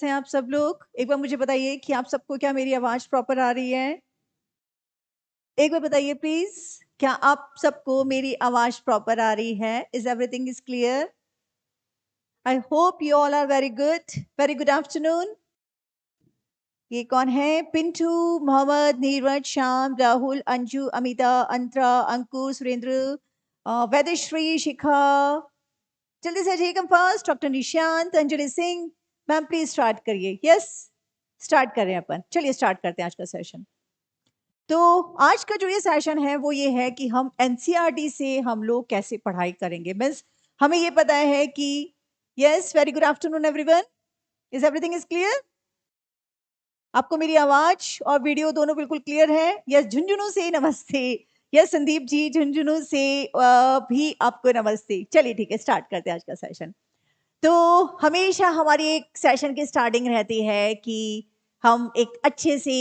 कैसे हैं आप सब लोग? एक बार मुझे बताइए कि आप सबको क्या मेरी आवाज़ प्रॉपर आ रही है? एक बार बताइए प्लीज़, क्या आप सबको मेरी आवाज़ प्रॉपर आ रही है? Is everything is clear? I hope you all are very good. Very good afternoon. ये कौन है? पिंटू, मोहम्मद, नीरज, श्याम, राहुल, अंजू, अमिता, अंतरा, अंकुर, सुरेंद्र, वैदेश्री, शिखा। जल्दी से आइए, come fast. Doctor Nishant, Anjali Singh. Ma'am please start करिए। यस, स्टार्ट कर रहे हैं अपन। चलिए स्टार्ट करते हैं आज का सेशन। तो आज का जो ये सेशन है वो ये है कि हम एनसीईआरटी से हम लोग कैसे पढ़ाई करेंगे। मीन्स हमें ये पता है कि yes, very good afternoon everyone. Is everything is clear? आपको मेरी आवाज और वीडियो दोनों बिल्कुल क्लियर है? यस, झुंझुनू से नमस्ते। यस संदीप जी, झुंझुनू से भी आपको नमस्ते। चलिए ठीक है, स्टार्ट करते हैं आज का सेशन। तो हमेशा हमारी एक सेशन की स्टार्टिंग रहती है कि हम एक अच्छे से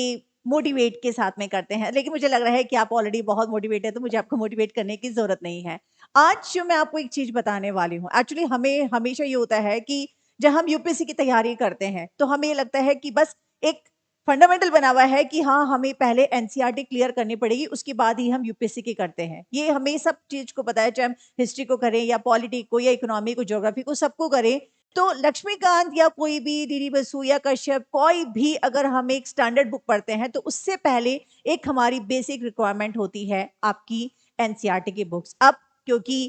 मोटिवेट के साथ में करते हैं, लेकिन मुझे लग रहा है कि आप ऑलरेडी बहुत मोटिवेट है, तो मुझे आपको मोटिवेट करने की जरूरत नहीं है। आज जो मैं आपको एक चीज बताने वाली हूँ, एक्चुअली हमें हमेशा ये होता है कि जब हम यूपीएससी की तैयारी करते हैं तो हमें ये लगता है कि बस एक फंडामेंटल बना हुआ है कि हाँ, हमें पहले एनसीईआरटी क्लियर करनी पड़ेगी, उसके बाद ही हम यूपीएससी की करते हैं। ये हमें सब चीज को पता है, चाहे हम हिस्ट्री को करें या पॉलिटी को या इकोनॉमी को, ज्योग्राफी को, सबको करें। तो लक्ष्मीकांत या कोई भी डीडी बसु या कश्यप, कोई भी अगर हम एक स्टैंडर्ड बुक पढ़ते हैं तो उससे पहले एक हमारी बेसिक रिक्वायरमेंट होती है आपकी एनसीईआरटी की बुक्स। अब क्योंकि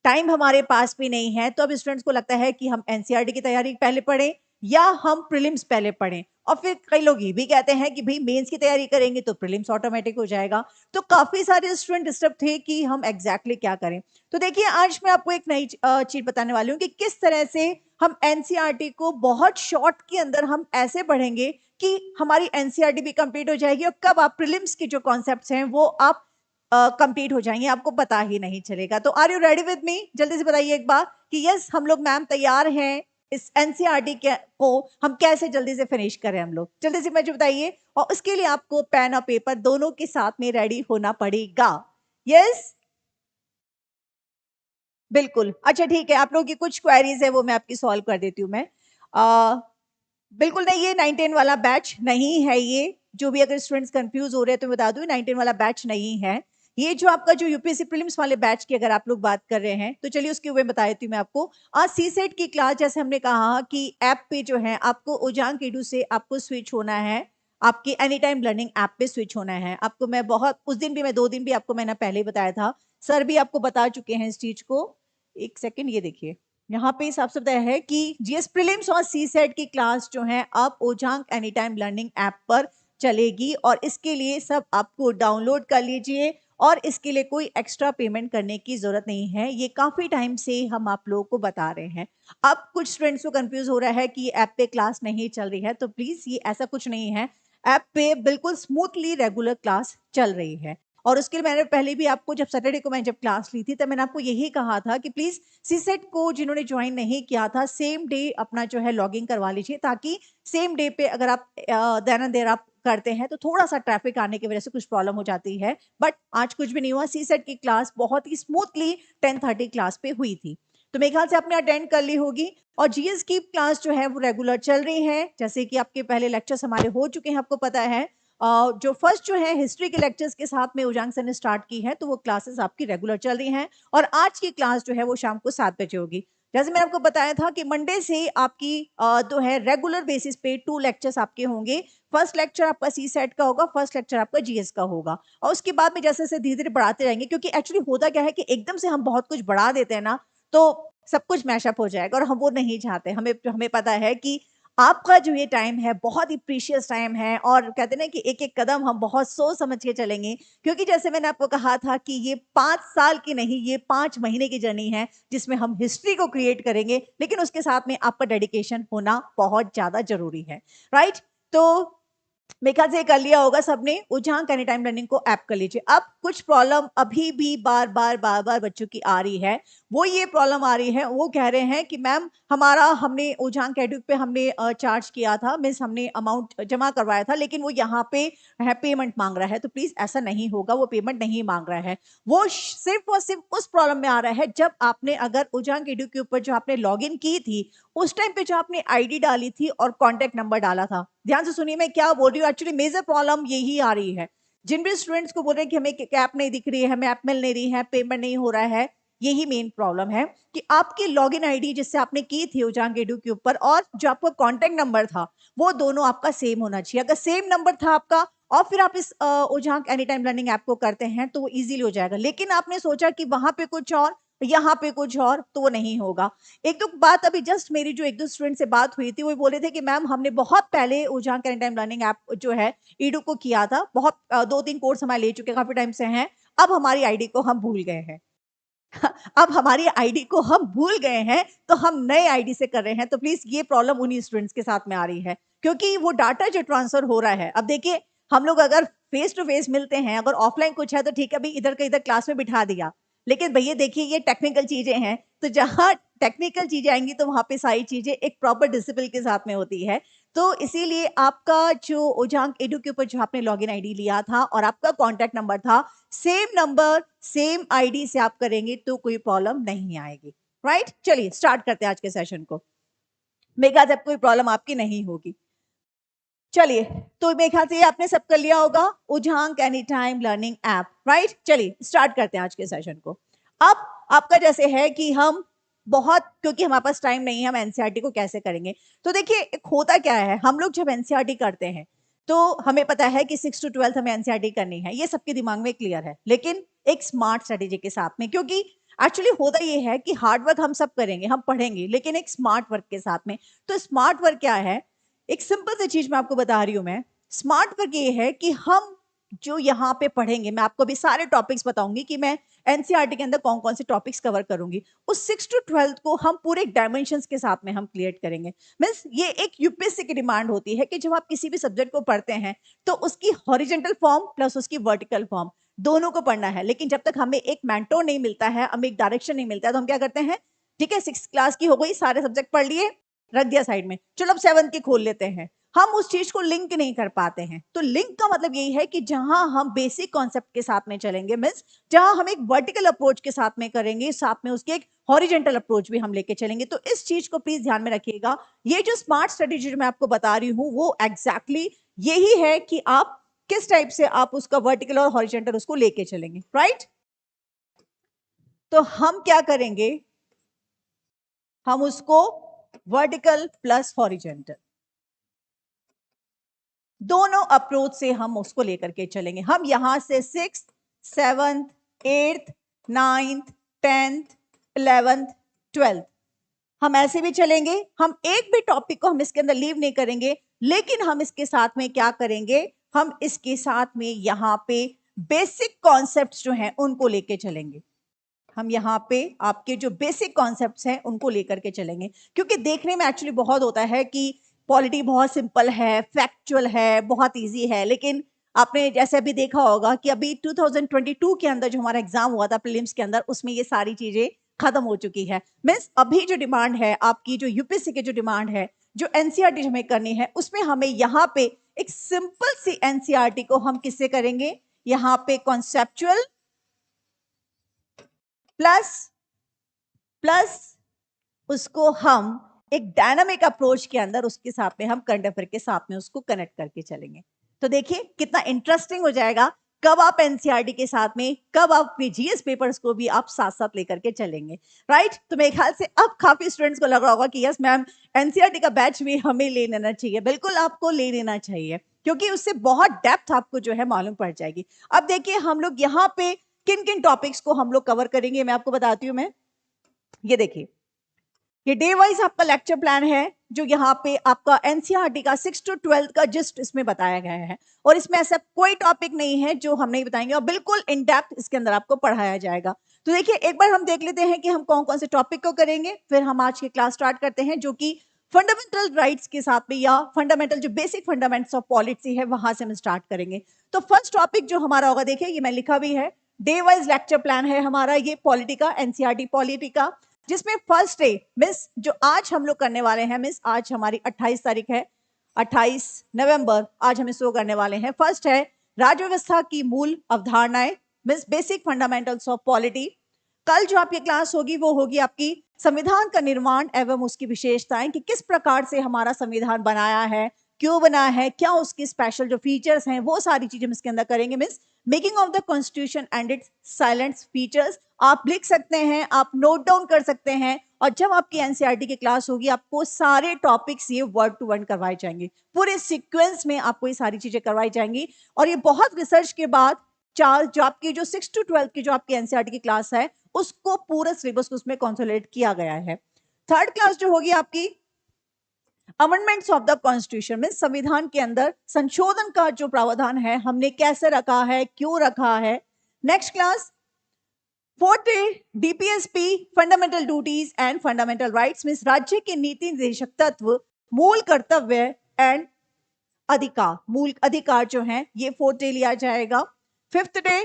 टाइम हमारे पास भी नहीं है, तो अब स्टूडेंट्स को लगता है कि हम एनसीईआरटी की तैयारी पहले पढ़ें या हम प्रीलिम्स पहले पढ़ें। और फिर कई लोग ये भी कहते हैं कि भाई मेंस की तैयारी करेंगे तो प्रीलिम्स ऑटोमेटिक हो जाएगा। तो काफी सारे स्टूडेंट डिस्टर्ब थे कि हम एग्जैक्टली क्या करें। तो देखिए, आज मैं आपको एक नई चीज बताने वाली हूँ कि किस तरह से हम एनसीईआरटी को बहुत शॉर्ट के अंदर हम ऐसे पढ़ेंगे कि हमारी एनसीईआरटी भी कंप्लीट हो जाएगी और कब आप प्रीलिम्स के जो कॉन्सेप्ट्स हैं वो आप कंप्लीट हो जाएंगे, आपको पता ही नहीं चलेगा। तो are you ready with me? जल्दी से बताइए एक बार कि यस, हम लोग मैम तैयार हैं। इस एनसीईआरटी के को हम कैसे जल्दी से फिनिश करें, हम लोग जल्दी से मुझे बताइए। और उसके लिए आपको पेन और पेपर दोनों के साथ में रेडी होना पड़ेगा। यस, बिल्कुल। अच्छा ठीक है, आप लोगों की कुछ क्वेरीज है वो मैं आपकी सॉल्व कर देती हूँ मैं। आ, बिल्कुल नहीं, ये 9-10 वाला बैच नहीं है। ये जो भी अगर स्टूडेंट्स कंफ्यूज हो रहे हैं तो मैं बता दूं, 9-10 वाला बैच नहीं है। ये जो आपका जो यूपीएससी प्रीलिम्स वाले बैच की अगर आप लोग बात कर रहे हैं तो चलिए उसके ऊपर बता देती हूँ मैं आपको। आज सीसेट की क्लास, जैसे हमने कहा कि ऐप पे जो है आपको ओजांग एडू से आपको स्विच होना है, आपकी एनी टाइम लर्निंग ऐप पे स्विच होना है। आपको मैं बहुत, उस दिन भी मैं 2 दिन भी आपको मैंने पहले ही बताया था, सर भी आपको बता चुके हैं इस चीज को। एक सेकेंड, ये देखिए यहाँ पे साफ साफ है कि जीएस प्रीलिम्स और सी सेट की क्लास जो है अब ओजांग एनी टाइम लर्निंग ऐप पर चलेगी और इसके लिए सब आपको डाउनलोड कर लीजिए और इसके लिए कोई एक्स्ट्रा पेमेंट करने की जरूरत नहीं है। ये काफी टाइम से हम आप लोगों को बता रहे हैं। अब कुछ स्टूडेंट्स को कंफ्यूज हो रहा है कि ऐप पे क्लास नहीं चल रही है, तो प्लीज ये ऐसा कुछ नहीं है। ऐप पे बिल्कुल स्मूथली रेगुलर क्लास चल रही है। और उसके लिए मैंने पहले भी आपको, जब सैटरडे को मैं जब क्लास ली थी, तब मैंने आपको यही कहा था कि प्लीज सीसेट को जिन्होंने ज्वाइन नहीं किया था, सेम डे अपना जो है लॉगिंग करवा लीजिए, ताकि सेम डे पे अगर आप देन एंड देयर आप करते हैं तो थोड़ा सा ट्रैफिक आने की वजह से कुछ प्रॉब्लम हो जाती है। बट आज कुछ भी नहीं हुआ, सीसेट की क्लास बहुत ही स्मूथली 10:30 क्लास पे हुई थी। तो मेरे ख्याल से आपने अटेंड कर ली होगी। और जीएस की क्लास जो है वो रेगुलर चल रही है, जैसे कि आपके पहले लेक्चर्स हमारे हो चुके हैं, आपको पता है। जो फर्स्ट जो है हिस्ट्री के लेक्चर्स के साथ में उजांग सर ने स्टार्ट की है, तो वो क्लासेस आपकी रेगुलर चल रही हैं। और आज की क्लास जो है वो शाम को 7 बजे होगी। जैसे मैंने आपको बताया था कि मंडे से आपकी जो है रेगुलर बेसिस पे 2 लेक्चर्स आपके होंगे। फर्स्ट लेक्चर आपका सी सेट का होगा, फर्स्ट लेक्चर आपका जीएस का होगा। और उसके बाद में जैसे जैसे धीरे धीरे बढ़ाते रहेंगे, क्योंकि एक्चुअली होता क्या है कि एकदम से हम बहुत कुछ बढ़ा देते हैं ना, तो सब कुछ मैशअप हो जाएगा और हम वो नहीं चाहते। हमें हमें पता है कि आपका जो ये टाइम है बहुत ही प्रीशियस टाइम है, और कहते हैं ना कि एक एक कदम हम बहुत सोच समझ के चलेंगे। क्योंकि जैसे मैंने आपको कहा था कि ये 5 साल की नहीं, ये 5 महीने की जर्नी है जिसमें हम हिस्ट्री को क्रिएट करेंगे, लेकिन उसके साथ में आपका डेडिकेशन होना बहुत ज्यादा जरूरी है। राइट? तो मेरे ख्याल से ये कर लिया होगा सबने। उजांक एनी टाइम लर्निंग को ऐप कर लीजिए। अब कुछ प्रॉब्लम अभी भी बार बार बच्चों की आ रही है। वो ये प्रॉब्लम आ रही है, वो कह रहे हैं कि मैम हमारा हमने उजांक एडुक पे हमने चार्ज किया था, मीन्स हमने अमाउंट जमा करवाया था, लेकिन वो यहाँ पे है पेमेंट मांग रहा है। तो प्लीज ऐसा नहीं होगा, वो पेमेंट नहीं मांग रहा है। वो सिर्फ और सिर्फ उस प्रॉब्लम में आ रहा है जब आपने अगर उजांक एडुक के ऊपर जो आपने लॉग इन की थी, उस टाइम पे जो आपने आईडी डाली थी और कॉन्टेक्ट नंबर डाला था। ध्यान से सुनिए मैं क्या बोल रही हूँ। एक्चुअली मेजर प्रॉब्लम यही आ रही है। जिन भी स्टूडेंट्स को बोल रहे हैं कि हमें ऐप नहीं दिख रही है, हमें ऐप मिल नहीं रही है, पेमेंट नहीं हो रहा है, यही मेन प्रॉब्लम है कि आपकी लॉगिन आईडी जिससे आपने की थी उजांक एडू के ऊपर और जो आपका कॉन्टेक्ट नंबर था, वो दोनों आपका सेम होना चाहिए। अगर सेम नंबर था आपका और फिर आप इस उजांक एनी टाइम लर्निंग ऐप को करते हैं तो वो इजीली हो जाएगा। लेकिन आपने सोचा कि वहां पे कुछ और, यहाँ पे कुछ और, तो वो नहीं होगा। एक दो बात अभी जस्ट मेरी जो एक दो स्टूडेंट से बात हुई थी, वो बोल रहे थे कि मैम हमने बहुत पहले उजांक एनी टाइम लर्निंग ऐप जो है ईडू को किया था, बहुत 2-3 कोर्स हमारे ले चुके, काफी टाइम से हैं, अब हमारी आईडी को हम भूल गए हैं। अब हमारी आईडी को हम भूल गए हैं, तो हम नए आईडी से कर रहे हैं। तो प्लीज ये प्रॉब्लम उन्हीं स्टूडेंट्स के साथ में आ रही है, क्योंकि वो डाटा जो ट्रांसफर हो रहा है, अब देखिए हम लोग अगर फेस टू फेस मिलते हैं, अगर ऑफलाइन कुछ है तो ठीक है, अभी इधर का इधर क्लास में बिठा दिया, लेकिन भैया देखिए ये टेक्निकल चीजें हैं, तो जहां टेक्निकल चीजें आएंगी तो वहां पे सारी चीजें एक प्रॉपर डिसिप्लिन के साथ में होती है। तो इसीलिए आपका जो उजांक एडू के ऊपर जो आपने लॉगिन आईडी लिया था और आपका कॉन्टैक्ट नंबर था, सेम नंबर सेम आईडी से आप करेंगे तो कोई प्रॉब्लम नहीं आएगी। राइट, चलिए स्टार्ट करते हैं आज के सेशन को। मेरे ख्याल से कोई प्रॉब्लम आपकी नहीं होगी। चलिए, तो मेरे ख्याल से ये आपने सब कर लिया होगा, उजांक any time learning app. Right, चलिए स्टार्ट करते हैं आज के सेशन को। अब आपका जैसे है कि हम बहुत, क्योंकि हमारे पास टाइम नहीं है, हम एनसीईआरटी को कैसे करेंगे। तो देखिए एक होता क्या है, हम लोग जब एनसीईआरटी करते हैं तो हमें पता है कि 6 to 12 हमें एनसीईआरटी करनी है, ये सबके दिमाग में क्लियर है, लेकिन एक स्मार्ट स्ट्रेटेजी के साथ में। क्योंकि एक्चुअली होता ये है कि हार्ड वर्क हम सब करेंगे, हम पढ़ेंगे, लेकिन एक स्मार्ट वर्क के साथ में। तो स्मार्ट वर्क क्या है, एक सिंपल सी चीज मैं आपको बता रही हूं। मैं स्मार्ट वर्क ये है कि हम जो यहाँ पे पढ़ेंगे, मैं आपको भी सारे टॉपिक्स बताऊंगी कि मैं एनसीईआरटी के अंदर कौन कौन से टॉपिक्स कवर करूंगी, उस 6 to 12 को हम पूरे डायमेंशंस के साथ में हम क्लियर करेंगे। मींस ये एक यूपीएससी की डिमांड होती है कि जब आप किसी भी सब्जेक्ट को पढ़ते हैं तो उसकी हॉरिजेंटल फॉर्म प्लस उसकी वर्टिकल फॉर्म दोनों को पढ़ना है। लेकिन जब तक हमें एक मेंटोर नहीं मिलता है, हमें एक डायरेक्शन नहीं मिलता है, तो हम क्या करते हैं, ठीक है 6th क्लास की हो गई, सारे सब्जेक्ट पढ़ लिए, रख दिया साइड में, चलो अब 7th की खोल लेते हैं। हम उस चीज को लिंक नहीं कर पाते हैं। तो लिंक का मतलब यही है कि जहां हम बेसिक कॉन्सेप्ट के साथ में चलेंगे, मींस जहां हम एक वर्टिकल अप्रोच के साथ में करेंगे, साथ में उसके एक हॉरिजेंटल अप्रोच भी हम लेके चलेंगे। तो इस चीज को प्लीज ध्यान में रखिएगा। ये जो स्मार्ट स्ट्रेटेजी जो मैं आपको बता रही हूँ, वो एग्जैक्टली यही है कि आप किस टाइप से आप उसका वर्टिकल और हॉरिजेंटल उसको लेके चलेंगे। राइट, तो हम क्या करेंगे, हम उसको वर्टिकल प्लस हॉरिजेंटल दोनों अप्रोच से हम उसको लेकर के चलेंगे। हम यहां से 6th, 7th, 8th, 9th, 10th, 11th, 12th हम ऐसे भी चलेंगे। हम एक भी टॉपिक को हम इसके अंदर लीव नहीं करेंगे, लेकिन हम इसके साथ में क्या करेंगे, हम इसके साथ में यहां पे बेसिक कॉन्सेप्ट्स जो हैं उनको लेके चलेंगे। हम यहाँ पे आपके जो बेसिक कॉन्सेप्ट्स हैं उनको लेकर के चलेंगे, क्योंकि देखने में एक्चुअली बहुत होता है कि पॉलिटी बहुत सिंपल है, फैक्चुअल है, बहुत इजी है, लेकिन आपने जैसे अभी देखा होगा कि अभी 2022 के अंदर जो हमारा एग्जाम हुआ था प्रीलिम्स के अंदर, उसमें ये सारी चीजें खत्म हो चुकी है। मीन्स अभी जो डिमांड है आपकी, जो यूपीएससी की जो डिमांड है, जो एनसीईआरटी हमें करनी है, उसमें हमें यहाँ पे एक सिंपल सी एनसीईआरटी को हम किससे करेंगे, यहाँ पे कॉन्सेप्चुअल प्लस प्लस उसको हम एक डायनामिक अप्रोच के अंदर उसके साथ में हम करंट अफेयर के साथ में उसको कनेक्ट करके चलेंगे। तो देखिए कितना इंटरेस्टिंग हो जाएगा, कब आप एनसीईआरटी के साथ में, कब आप अपने जीएस पेपर्स को भी आप साथ साथ लेकर के चलेंगे। राइट, तो मेरे ख्याल से अब काफी स्टूडेंट्स को लग रहा होगा कि यस मैम एनसीईआरटी का बैच भी हमें ले लेना चाहिए। बिल्कुल आपको ले लेना चाहिए, क्योंकि उससे बहुत डेप्थ आपको जो है मालूम पड़ जाएगी। अब देखिए हम लोग यहाँ पे किन किन टॉपिक्स को हम लोग कवर करेंगे, मैं आपको बताती हूँ। मैं ये देखिए, ये डे वाइज आपका लेक्चर प्लान है, जो यहाँ पे आपका एनसीईआरटी का 6 to 12 का जस्ट इसमें बताया गया है, और इसमें ऐसा कोई टॉपिक नहीं है जो हम नहीं बताएंगे, और बिल्कुल इन डेप्थ इसके अंदर आपको पढ़ाया जाएगा। तो देखिए एक बार हम देख लेते हैं कि हम कौन कौन से टॉपिक को करेंगे, फिर हम आज की क्लास स्टार्ट करते हैं, जो कि फंडामेंटल राइट्स के साथ में या फंडामेंटल जो बेसिक फंडामेंट्स ऑफ पॉलिसी है वहां से हम स्टार्ट करेंगे। तो फर्स्ट टॉपिक जो हमारा होगा, देखिए ये मैं लिखा भी है, डे वाइज लेक्चर प्लान है हमारा ये पॉलिटिका, एनसीईआरटी पॉलिटिका, जिसमें फर्स्ट डे मिस जो आज हम लोग करने वाले हैं मिस, आज हमारी 28 तारीख है, 28 नवंबर, आज हम इसको करने वाले हैं। फर्स्ट है राज्य व्यवस्था की मूल अवधारणाएं miss, basic fundamentals of polity. कल जो आपकी क्लास होगी वो होगी आपकी संविधान का निर्माण एवं उसकी विशेषताएं, कि किस प्रकार से हमारा संविधान बनाया है, क्यों बना है, क्या उसकी स्पेशल जो फीचर्स हैं, वो सारी चीजें हम इसके अंदर करेंगे miss. Making of the constitution and it's salient features, आप लिख सकते हैं, आप नोट डाउन कर सकते हैं, और जब आपकी एनसीईआरटी की क्लास होगी आपको सारे टॉपिक्स ये वर्ड टू वर्ड करवाए जाएंगे, पूरे सीक्वेंस में आपको ये सारी चीजें करवाई जाएंगी। और ये बहुत रिसर्च के बाद चार जो आपकी जो 6 to 12 की जो आपकी एनसीईआरटी की क्लास है उसको पूरा सिलेबस को उसमें कंसोलिडेट किया गया है। थर्ड क्लास जो होगी आपकी अमेंडमेंट्स ऑफ द कॉन्स्टिट्यूशन में, संविधान के अंदर संशोधन का जो प्रावधान है हमने कैसे रखा है, क्यों रखा है। Next class fourth DPSP fundamental duties and fundamental rights में राज्य के नीति निर्देशक तत्व, मूल कर्तव्य एंड अधिकार, मूल अधिकार जो हैं ये फोर्थ डे लिया जाएगा। Fifth day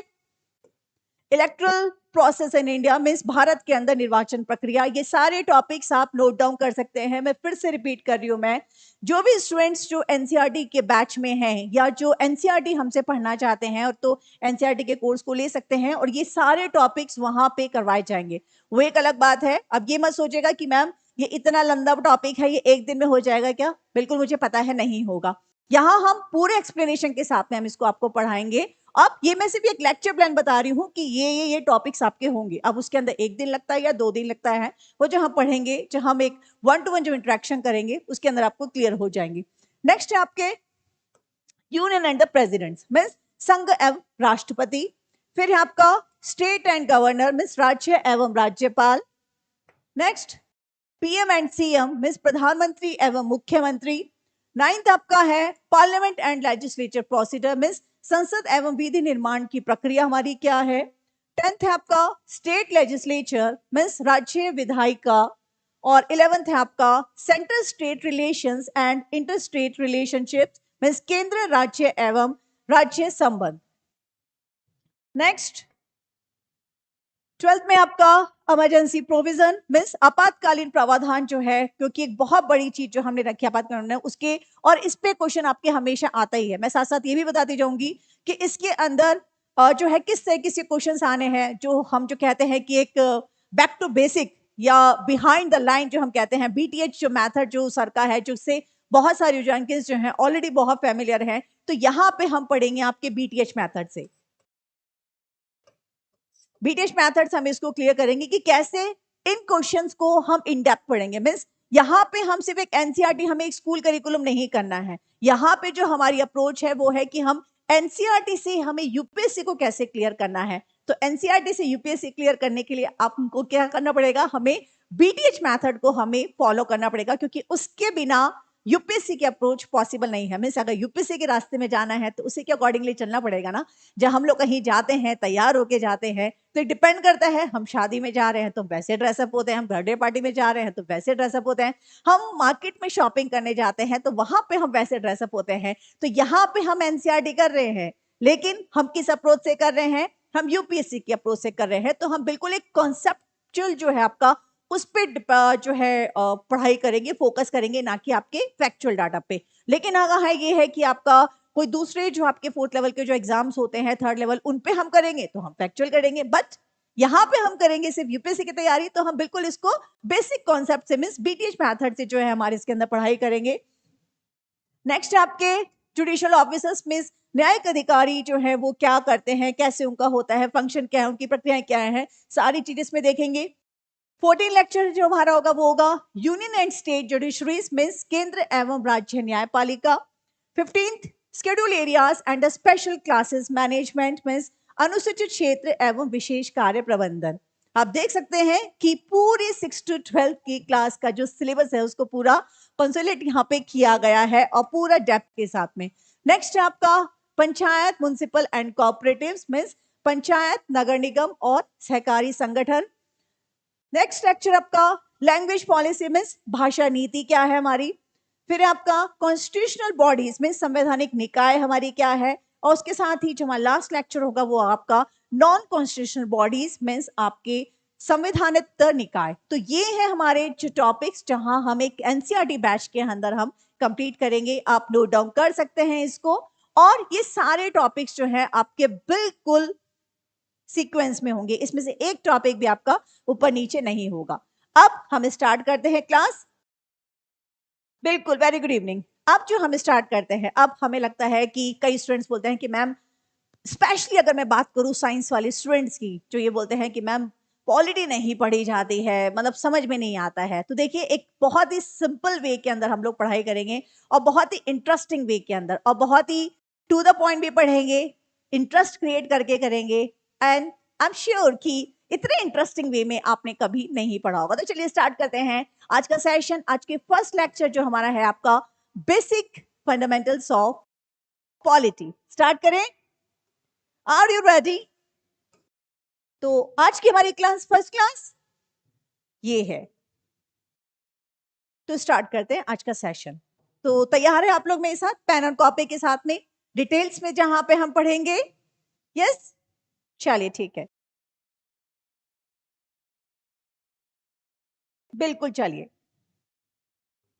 erectile process in India means Bharat के अंदर निर्वाचन प्रक्रिया, ये सारे टॉपिक्स आप नोट डाउन कर सकते हैं। मैं फिर से रिपीट कर रही हूं, मैं जो भी स्टूडेंट्स जो एनसीईआरटी के बैच में हैं या जो एनसीईआरटी हमसे पढ़ना चाहते हैं और तो एनसीईआरटी के कोर्स को ले सकते हैं और ये सारे टॉपिक्स वहां पे करवाए जाएंगे। वो एक अलग बात है। अब ये मत सोचेगा कि मैम ये इतना लंबा टॉपिक है, ये एक दिन में हो जाएगा क्या, बिल्कुल मुझे पता है नहीं होगा। यहाँ हम पूरे एक्सप्लेनेशन के साथ में हम इसको आपको पढ़ाएंगे। अब ये मैं सिर्फ एक लेक्चर प्लान बता रही हूँ कि ये टॉपिक्स आपके होंगे। अब उसके अंदर एक दिन लगता है या 2 दिन लगता है, वो जो हम पढ़ेंगे, जो हम एक 1 to 1 जो इंटरेक्शन करेंगे उसके अंदर आपको क्लियर हो जाएंगे। नेक्स्ट है आपके union and the presidents means संघ एवं राष्ट्रपति। फिर है आपका स्टेट एंड गवर्नर मींस राज्य एवं राज्यपाल। Next PM and CM means प्रधानमंत्री एवं मुख्यमंत्री। 9th आपका है parliament and legislature procedure means संसद एवं विधि निर्माण की प्रक्रिया हमारी क्या है। 10th है आपका स्टेट लेजिस्लेचर मींस राज्य विधायिका। और 11th है आपका central state relations and inter state relationships means केंद्र राज्य एवं राज्य संबंध। नेक्स्ट 12th में आपका इमरजेंसी प्रोविजन मींस आपातकालीन प्रावधान जो है, क्योंकि एक बहुत बड़ी चीज जो हमने रखी आपातकालीन उसके, और इस पे क्वेश्चन आपके हमेशा आता ही है। मैं साथ साथ ये भी बताती जाऊंगी कि इसके अंदर जो है किस तरह के क्वेश्चंस आने हैं, जो हम जो कहते हैं कि एक बैक टू बेसिक या बिहाइंड द लाइन जो हम कहते हैं, बीटीएच जो मेथड जो सर का है, जिससे बहुत सारी रैंकिंग्स जो हैं ऑलरेडी बहुत फेमिलियर हैं। तो यहाँ पे हम पढ़ेंगे आपके बीटीएच मेथड से, बीटीएच मेथड्स हम इसको क्लियर करेंगे कि कैसे इन क्वेश्चंस को हम इन डेप्थ पढ़ेंगे। मींस यहाँ पे हम सिर्फ एक एनसीईआरटी, हमें एक स्कूल करिकुलम नहीं करना है। यहाँ पे जो हमारी अप्रोच है वो है कि हम एनसीईआरटी से हमें यूपीएससी को कैसे क्लियर करना है। तो एनसीईआरटी से यूपीएससी क्लियर करने के लिए आपको क्या करना पड़ेगा, हमें बीटीएच मेथड को हमें फॉलो करना पड़ेगा, क्योंकि उसके बिना यूपीएससी की अप्रोच पॉसिबल नहीं है। मींस अगर यूपीएससी के रास्ते में जाना है तो उसी के अकॉर्डिंगली चलना पड़ेगा ना। जब हम लोग कहीं जाते हैं, तैयार होके जाते हैं, तो डिपेंड करता है, हम शादी में जा रहे हैं तो वैसे ड्रेसअप होते हैं, हम बर्थडे पार्टी में जा रहे हैं तो वैसे ड्रेसअप होते हैं, हम मार्केट में शॉपिंग करने जाते हैं तो वहां पे हम वैसे ड्रेसअप होते हैं। तो यहाँ पे हम एनसीईआरटी कर रहे हैं, लेकिन हम किस अप्रोच से कर रहे हैं, हम यूपीएससी की अप्रोच से कर रहे हैं। तो हम बिल्कुल एक कॉन्सेप्चुअल जो है आपका उस पे जो है पढ़ाई करेंगे, फोकस करेंगे, ना कि आपके फैक्चुअल डाटा पे। लेकिन अगर है ये है कि आपका कोई दूसरे जो आपके 4th लेवल के जो एग्जाम्स होते हैं, 3rd लेवल, उन पे हम करेंगे तो हम फैक्चुअल करेंगे। बट यहाँ पे हम करेंगे सिर्फ यूपीएससी की तैयारी, तो हम बिल्कुल इसको बेसिक कॉन्सेप्ट से मींस बीटीएच मेथड से जो है हमारे इसके अंदर पढ़ाई करेंगे। नेक्स्ट आपके जुडिशियल ऑफिसर्स मींस न्यायिक अधिकारी जो है वो क्या करते हैं, कैसे उनका होता है, फंक्शन क्या है, उनकी प्रक्रियाएं क्या है, सारी चीजें इसमें देखेंगे। 14 लेक्चर जो हमारा होगा वो होगा union and state judiciary's means केंद्र एवं राज्य न्यायपालिका। 15th schedule areas and the special classes management means अनुसूचित क्षेत्र एवं विशेष कार्य प्रबंधन। आप देख सकते हैं कि पूरी 6 to 12 की क्लास का जो सिलेबस है उसको पूरा कंसोलिडेट यहाँ पे किया गया है और पूरा डेप्थ के साथ में। नेक्स्ट है आपका panchayat, municipal and cooperatives means panchayat, नगर निगम और सहकारी संगठन। नेक्स्ट लेक्चर आपका लैंग्वेज पॉलिसी मीन्स भाषा नीति क्या है हमारी, फिर आपका कॉन्स्टिट्यूशनल बॉडीज मीन्स संवैधानिक निकाय हमारी क्या है, और उसके साथ ही जो हमारा लास्ट लेक्चर होगा वो आपका नॉन कॉन्स्टिट्यूशनल बॉडीज मीन्स आपके संवैधानिक निकाय। तो ये है हमारे जो टॉपिक्स जहां हम एक एनसीईआरटी बैच के अंदर हम कंप्लीट करेंगे। आप नोट डाउन कर सकते हैं इसको, और ये सारे टॉपिक्स जो है आपके बिल्कुल सीक्वेंस में होंगे, इसमें से एक टॉपिक भी आपका ऊपर नीचे नहीं होगा। अब हम स्टार्ट करते हैं क्लास। बिल्कुल, वेरी गुड इवनिंग। अब जो हम स्टार्ट करते हैं, अब हमें लगता है कि कई स्टूडेंट्स बोलते हैं कि मैम, स्पेशली अगर मैं बात करूं साइंस वाले स्टूडेंट्स की, जो ये बोलते हैं कि मैम पॉलिटी नहीं पढ़ी जाती है, मतलब समझ में नहीं आता है। तो देखिए, एक बहुत ही सिंपल वे के अंदर हम लोग पढ़ाई करेंगे, और बहुत ही इंटरेस्टिंग वे के अंदर, और बहुत ही टू द पॉइंट भी पढ़ेंगे, इंटरेस्ट क्रिएट करके करेंगे। एंड आई एम श्योर कि इतने इंटरेस्टिंग वे में आपने कभी नहीं पढ़ा होगा। तो चलिए स्टार्ट करते हैं आज का सेशन। आज के फर्स्ट लेक्चर जो हमारा है आपका basic fundamentals of polity. Start करें, आर यू रेडी? तो आज की हमारी क्लास फर्स्ट क्लास ये है। तो स्टार्ट करते हैं आज का सेशन। तो तैयार है आप लोग मेरे साथ पेन और कॉपी के साथ में, डिटेल्स में जहां पे हम पढ़ेंगे? यस, चलिए ठीक है, बिल्कुल चलिए।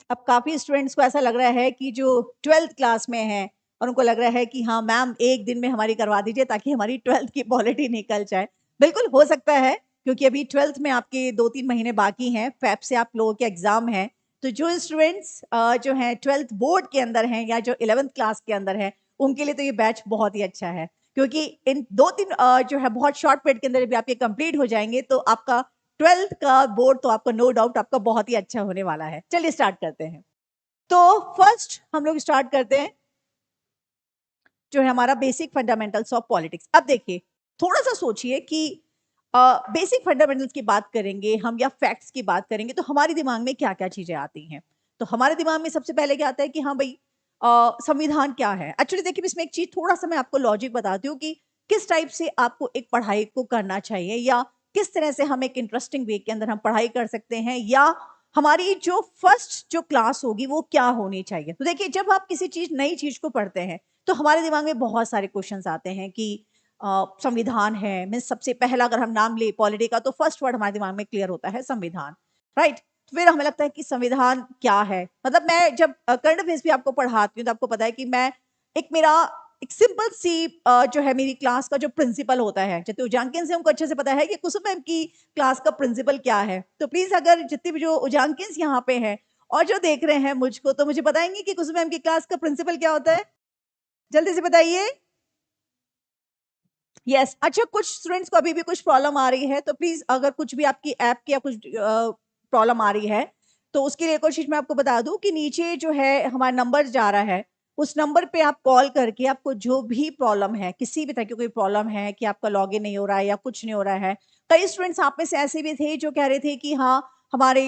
अब काफी स्टूडेंट्स को ऐसा लग रहा है कि जो 12th क्लास में है, और उनको लग रहा है कि हाँ मैम एक दिन में हमारी करवा दीजिए ताकि हमारी 12th की पॉलिटी निकल जाए। बिल्कुल हो सकता है, क्योंकि अभी 12th में आपके 2-3 महीने बाकी हैं, फेब से आप लोगों के एग्जाम हैं। तो जो स्टूडेंट्स जो हैं 12th बोर्ड के अंदर हैं, या जो 11th क्लास के अंदर है, उनके लिए तो ये बैच बहुत ही अच्छा है, क्योंकि इन 2-3 जो है बहुत शॉर्ट पीरियड के अंदर भी आपके कंप्लीट हो जाएंगे। तो आपका 12th का बोर्ड तो आपका नो डाउट आपका बहुत ही अच्छा होने वाला है। चलिए स्टार्ट करते हैं। तो फर्स्ट हम लोग स्टार्ट करते हैं जो है हमारा बेसिक फंडामेंटल्स ऑफ पॉलिटिक्स। अब देखिए, थोड़ा सा सोचिए कि बेसिक फंडामेंटल्स की बात करेंगे हम, या फैक्ट्स की बात करेंगे, तो हमारे दिमाग में क्या क्या चीजें आती हैं? तो हमारे दिमाग में सबसे पहले क्या आता है कि हाँ भाई, संविधान क्या है। एक्चुअली देखिए, इसमें एक चीज थोड़ा सा मैं आपको लॉजिक बताती हूँ कि किस टाइप से आपको एक पढ़ाई को करना चाहिए, या किस तरह से हम एक इंटरेस्टिंग वे के अंदर हम पढ़ाई कर सकते हैं, या हमारी जो फर्स्ट जो क्लास होगी वो क्या होनी चाहिए। तो देखिए, जब आप किसी चीज नई चीज को पढ़ते हैं तो हमारे दिमाग में बहुत सारे क्वेश्चंस आते हैं कि संविधान है, मीन सबसे पहला अगर हम नाम ले पॉलिटी का, तो फर्स्ट वर्ड हमारे दिमाग में क्लियर होता है संविधान, राइट। फिर हमें लगता है कि संविधान क्या है। मतलब मैं जब करंट अफेयर्स भी आपको पढ़ाती हूँ तो आपको पता है कि मैं एक मेरा एक सिंपल सी जो है मेरी क्लास का जो प्रिंसिपल होता है, जैसे उजांकिन से हमको अच्छे से पता है कि कुसुम मैम की क्लास का प्रिंसिपल क्या है। तो प्लीज अगर जितने भी जो उजांकिन यहाँ पे हैं और जो देख रहे हैं मुझको, तो मुझे बताएंगे कि कुसुम मैम की क्लास का प्रिंसिपल क्या होता है? जल्दी से बताइए। यस, अच्छा, कुछ स्टूडेंट्स को अभी भी कुछ प्रॉब्लम आ रही है, तो प्लीज अगर कुछ भी आपकी ऐप की या कुछ प्रॉब्लम आ रही है, तो उसके लिए कोशिश मैं आपको बता दूं कि नीचे जो है हमारा नंबर जा रहा है, उस नंबर पे आप कॉल करके आपको जो भी प्रॉब्लम है, किसी भी तरह की कोई प्रॉब्लम है कि आपका लॉगिन नहीं हो रहा है या कुछ नहीं हो रहा है। कई स्टूडेंट्स आप में से ऐसे भी थे जो कह रहे थे कि हाँ हमारे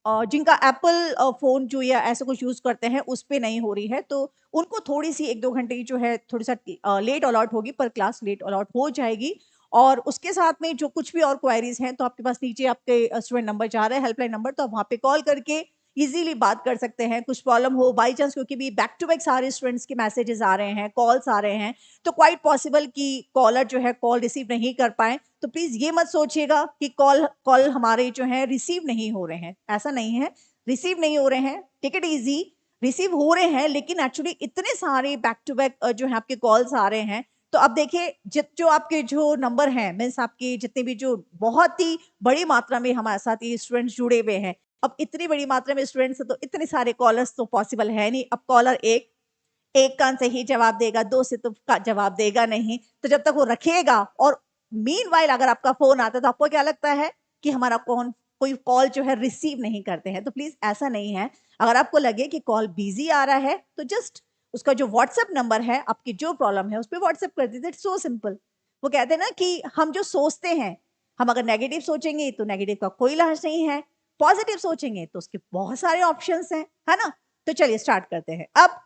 जिनका एप्पल फ़ोन जो या ऐसा कुछ यूज़ करते हैं उस पे नहीं हो रही है, तो उनको थोड़ी-सी 1-2 घंटे की जो है थोड़ी-सा लेट अलॉट होगी, पर क्लास लेट अलॉट हो जाएगी। और उसके साथ में जो कुछ भी और क्वेरीज़ हैं, तो आपके पास नीचे आपके स्टूडेंट नंबर जा रहा है, हेल्पलाइन नंबर, तो आप वहाँ पे कॉल करके ईज़िली बात कर सकते हैं। कुछ प्रॉब्लम हो बाय चांस, क्योंकि भी बैक टू बैक सारे स्टूडेंट्स के मैसेजेस आ रहे हैं, कॉल्स आ रहे हैं, तो क्वाइट पॉसिबल कि कॉलर जो है कॉल रिसीव नहीं कर पाएँ। तो प्लीज ये मत सोचिएगा कि कॉल कॉल हमारे जो है रिसीव नहीं हो रहे हैं, ऐसा नहीं है। रिसीव नहीं हो रहे हैं, टेक इट इजी, रिसीव हो रहे हैं, लेकिन एक्चुअली इतने सारे बैक टू बैक जो है आपके कॉल्स आ रहे हैं। तो अब देखिए, जित जो आपके जो नंबर हैं, मीन्स आपके जितने भी जो बहुत ही बड़ी मात्रा में हमारे साथ ये स्टूडेंट्स जुड़े हुए हैं, अब इतनी बड़ी मात्रा में स्टूडेंट्स तो इतने सारे कॉलर्स तो पॉसिबल है नहीं। अब कॉलर एक एक कान से ही जवाब देगा, दो से तो जवाब देगा नहीं। तो जब तक वो रखेगा, और मीनवाइल अगर आपका फोन आता है, तो आपको क्या लगता है कि हमारा कौन कोई कॉल जो है रिसीव नहीं करते हैं। तो प्लीज ऐसा नहीं है। अगर आपको लगे कि कॉल बिजी आ रहा है, तो जस्ट उसका जो व्हाट्सएप नंबर है, आपकी जो प्रॉब्लम है उस पर व्हाट्सएप कर दीजिए। It's so simple. वो कहते हैं ना कि हम जो सोचते हैं, हम अगर नेगेटिव सोचेंगे तो नेगेटिव का कोई इलाज नहीं है, पॉजिटिव सोचेंगे तो उसके बहुत सारे ऑप्शंस हैं, है ना। तो चलिए स्टार्ट करते हैं। अब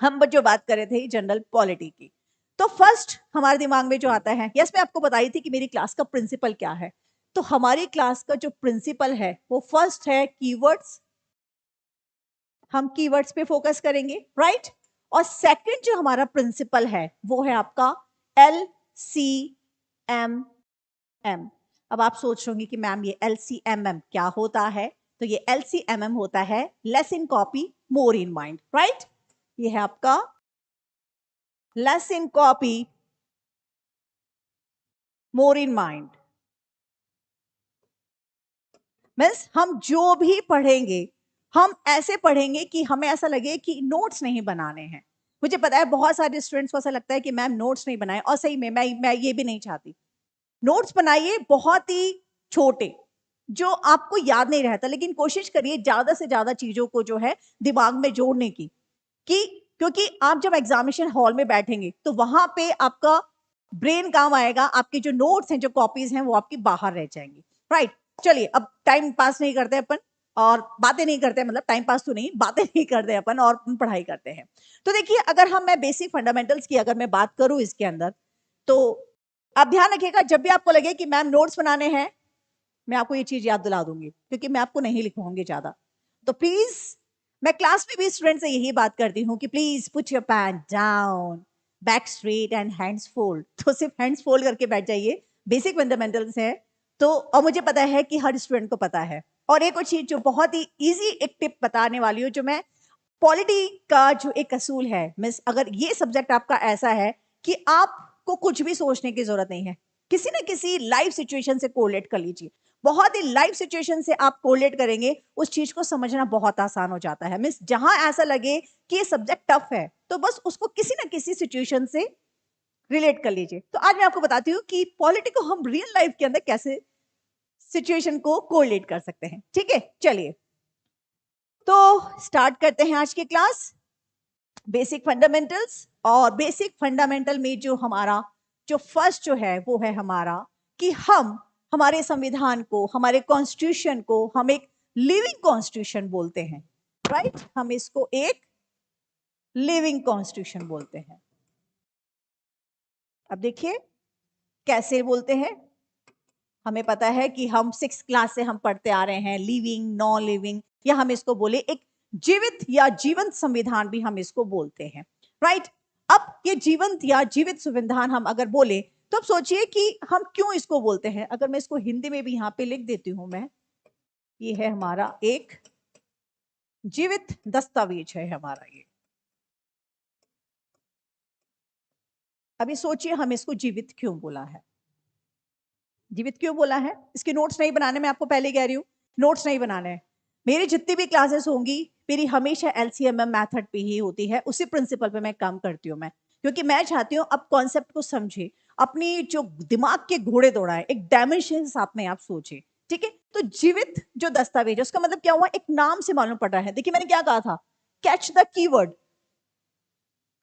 हम जो बात कर रहे थे जनरल पॉलिटी की, तो फर्स्ट हमारे दिमाग में जो आता है, यस मैं आपको बताई थी कि मेरी क्लास का प्रिंसिपल क्या है। तो हमारी क्लास का जो प्रिंसिपल है वो फर्स्ट है कीवर्ड्स, हम कीवर्ड्स पे फोकस करेंगे, राइट। और सेकंड जो हमारा प्रिंसिपल है वो है आपका LCMM। अब आप सोच रहे कि मैम ये LCMM क्या होता है, तो ये LCMM होता है less in copy more in mind, right. ये है आपका less in copy more in mind. Means हम जो भी पढ़ेंगे हम ऐसे पढ़ेंगे कि हमें ऐसा लगे कि नोट्स नहीं बनाने हैं। मुझे पता है बहुत सारे स्टूडेंट्स को ऐसा लगता है कि मैम नोट्स नहीं बनाए, और सही में मैं ये भी नहीं चाहती। नोट्स बनाइए बहुत ही छोटे जो आपको याद नहीं रहता, लेकिन कोशिश करिए ज्यादा से ज्यादा चीजों को जो है दिमाग में जोड़ने की, कि क्योंकि आप जब एग्जामिनेशन हॉल में बैठेंगे तो वहां पे आपका ब्रेन काम आएगा, आपके जो नोट्स हैं जो कॉपीज हैं वो आपकी बाहर रह जाएंगी, राइट। चलिए अब टाइम पास नहीं करते अपन और बातें नहीं करते, मतलब टाइम पास तो नहीं, बातें नहीं करते अपन और पढ़ाई करते हैं। तो देखिए अगर मैं बेसिक फंडामेंटल्स की अगर मैं बात करूं इसके अंदर, तो आप ध्यान रखिएगा जब भी आपको लगे कि मैम नोट्स बनाने हैं, मैं आपको ये चीज याद दिला दूंगी क्योंकि मैं आपको नहीं लिखवाऊंगी ज्यादा। तो प्लीज मैं क्लास में भी स्टूडेंट से यही बात करती हूँ कि please put your pen down, back straight and hands fold. तो सिर्फ हैंड्स फोल्ड करके बैठ जाइए, बेसिक फंडामेंटल्स है तो। और मुझे पता है कि हर स्टूडेंट को पता है। और एक और चीज जो बहुत ही इजी एक टिप बताने वाली हूँ, जो मैं पॉलिटी का जो एक असूल है, मिस अगर ये सब्जेक्ट आपका ऐसा है कि आपको कुछ भी सोचने की जरूरत नहीं है, किसी ना किसी लाइफ सिचुएशन से कोरिलेट कर लीजिए। बहुत ही लाइफ सिचुएशन से आप कोरिलेट करेंगे, उस चीज को समझना बहुत आसान हो जाता है। मिस जहां ऐसा लगे कि ये सब्जेक्ट टफ है तो बस उसको किसी ना किसी सिचुएशन से रिलेट कर लीजिए। तो आज मैं आपको बताती हूँ कि पॉलिटी को हम रियल लाइफ के अंदर कैसे सिचुएशन को कोरिलेट कर सकते हैं। ठीक है, चलिए तो स्टार्ट करते हैं आज की क्लास, बेसिक फंडामेंटल्स। और बेसिक फंडामेंटल में जो हमारा जो फर्स्ट जो है वो है हमारा कि हम हमारे संविधान को, हमारे कॉन्स्टिट्यूशन को हम एक लिविंग कॉन्स्टिट्यूशन बोलते हैं, राइट। हम इसको एक लिविंग कॉन्स्टिट्यूशन बोलते हैं। अब देखिए कैसे बोलते हैं। हमें पता है कि हम 6th क्लास से हम पढ़ते आ रहे हैं लिविंग, नॉन लिविंग, या हम इसको बोले एक जीवित या जीवंत संविधान भी हम इसको बोलते हैं, राइट। अब ये जीवंत या जीवित संविधान हम अगर बोले तो अब सोचिए कि हम क्यों इसको बोलते हैं। अगर मैं इसको हिंदी में भी यहां पे लिख देती हूं मैं, ये है हमारा एक जीवित दस्तावेज है हमारा ये। अभी सोचिए हम इसको जीवित क्यों बोला है, जीवित क्यों बोला है। इसके नोट्स नहीं बनाने, मैं आपको पहले कह रही हूँ नोट्स नहीं बनाने हैं। मेरी जितनी भी क्लासेस होंगी मेरी हमेशा LCMM मेथड पे ही होती है, उसी प्रिंसिपल पे मैं काम करती हूँ मैं, क्योंकि मैं चाहती हूँ अब कॉन्सेप्ट को समझे, अपनी जो दिमाग के घोड़े दौड़ाए, एक डायमेंशन साथ में आप सोचे। ठीक है, तो जीवित जो दस्तावेज है उसका मतलब क्या हुआ, एक नाम से मालूम पड़ रहा है। देखिए मैंने क्या कहा था, कैच द कीवर्ड।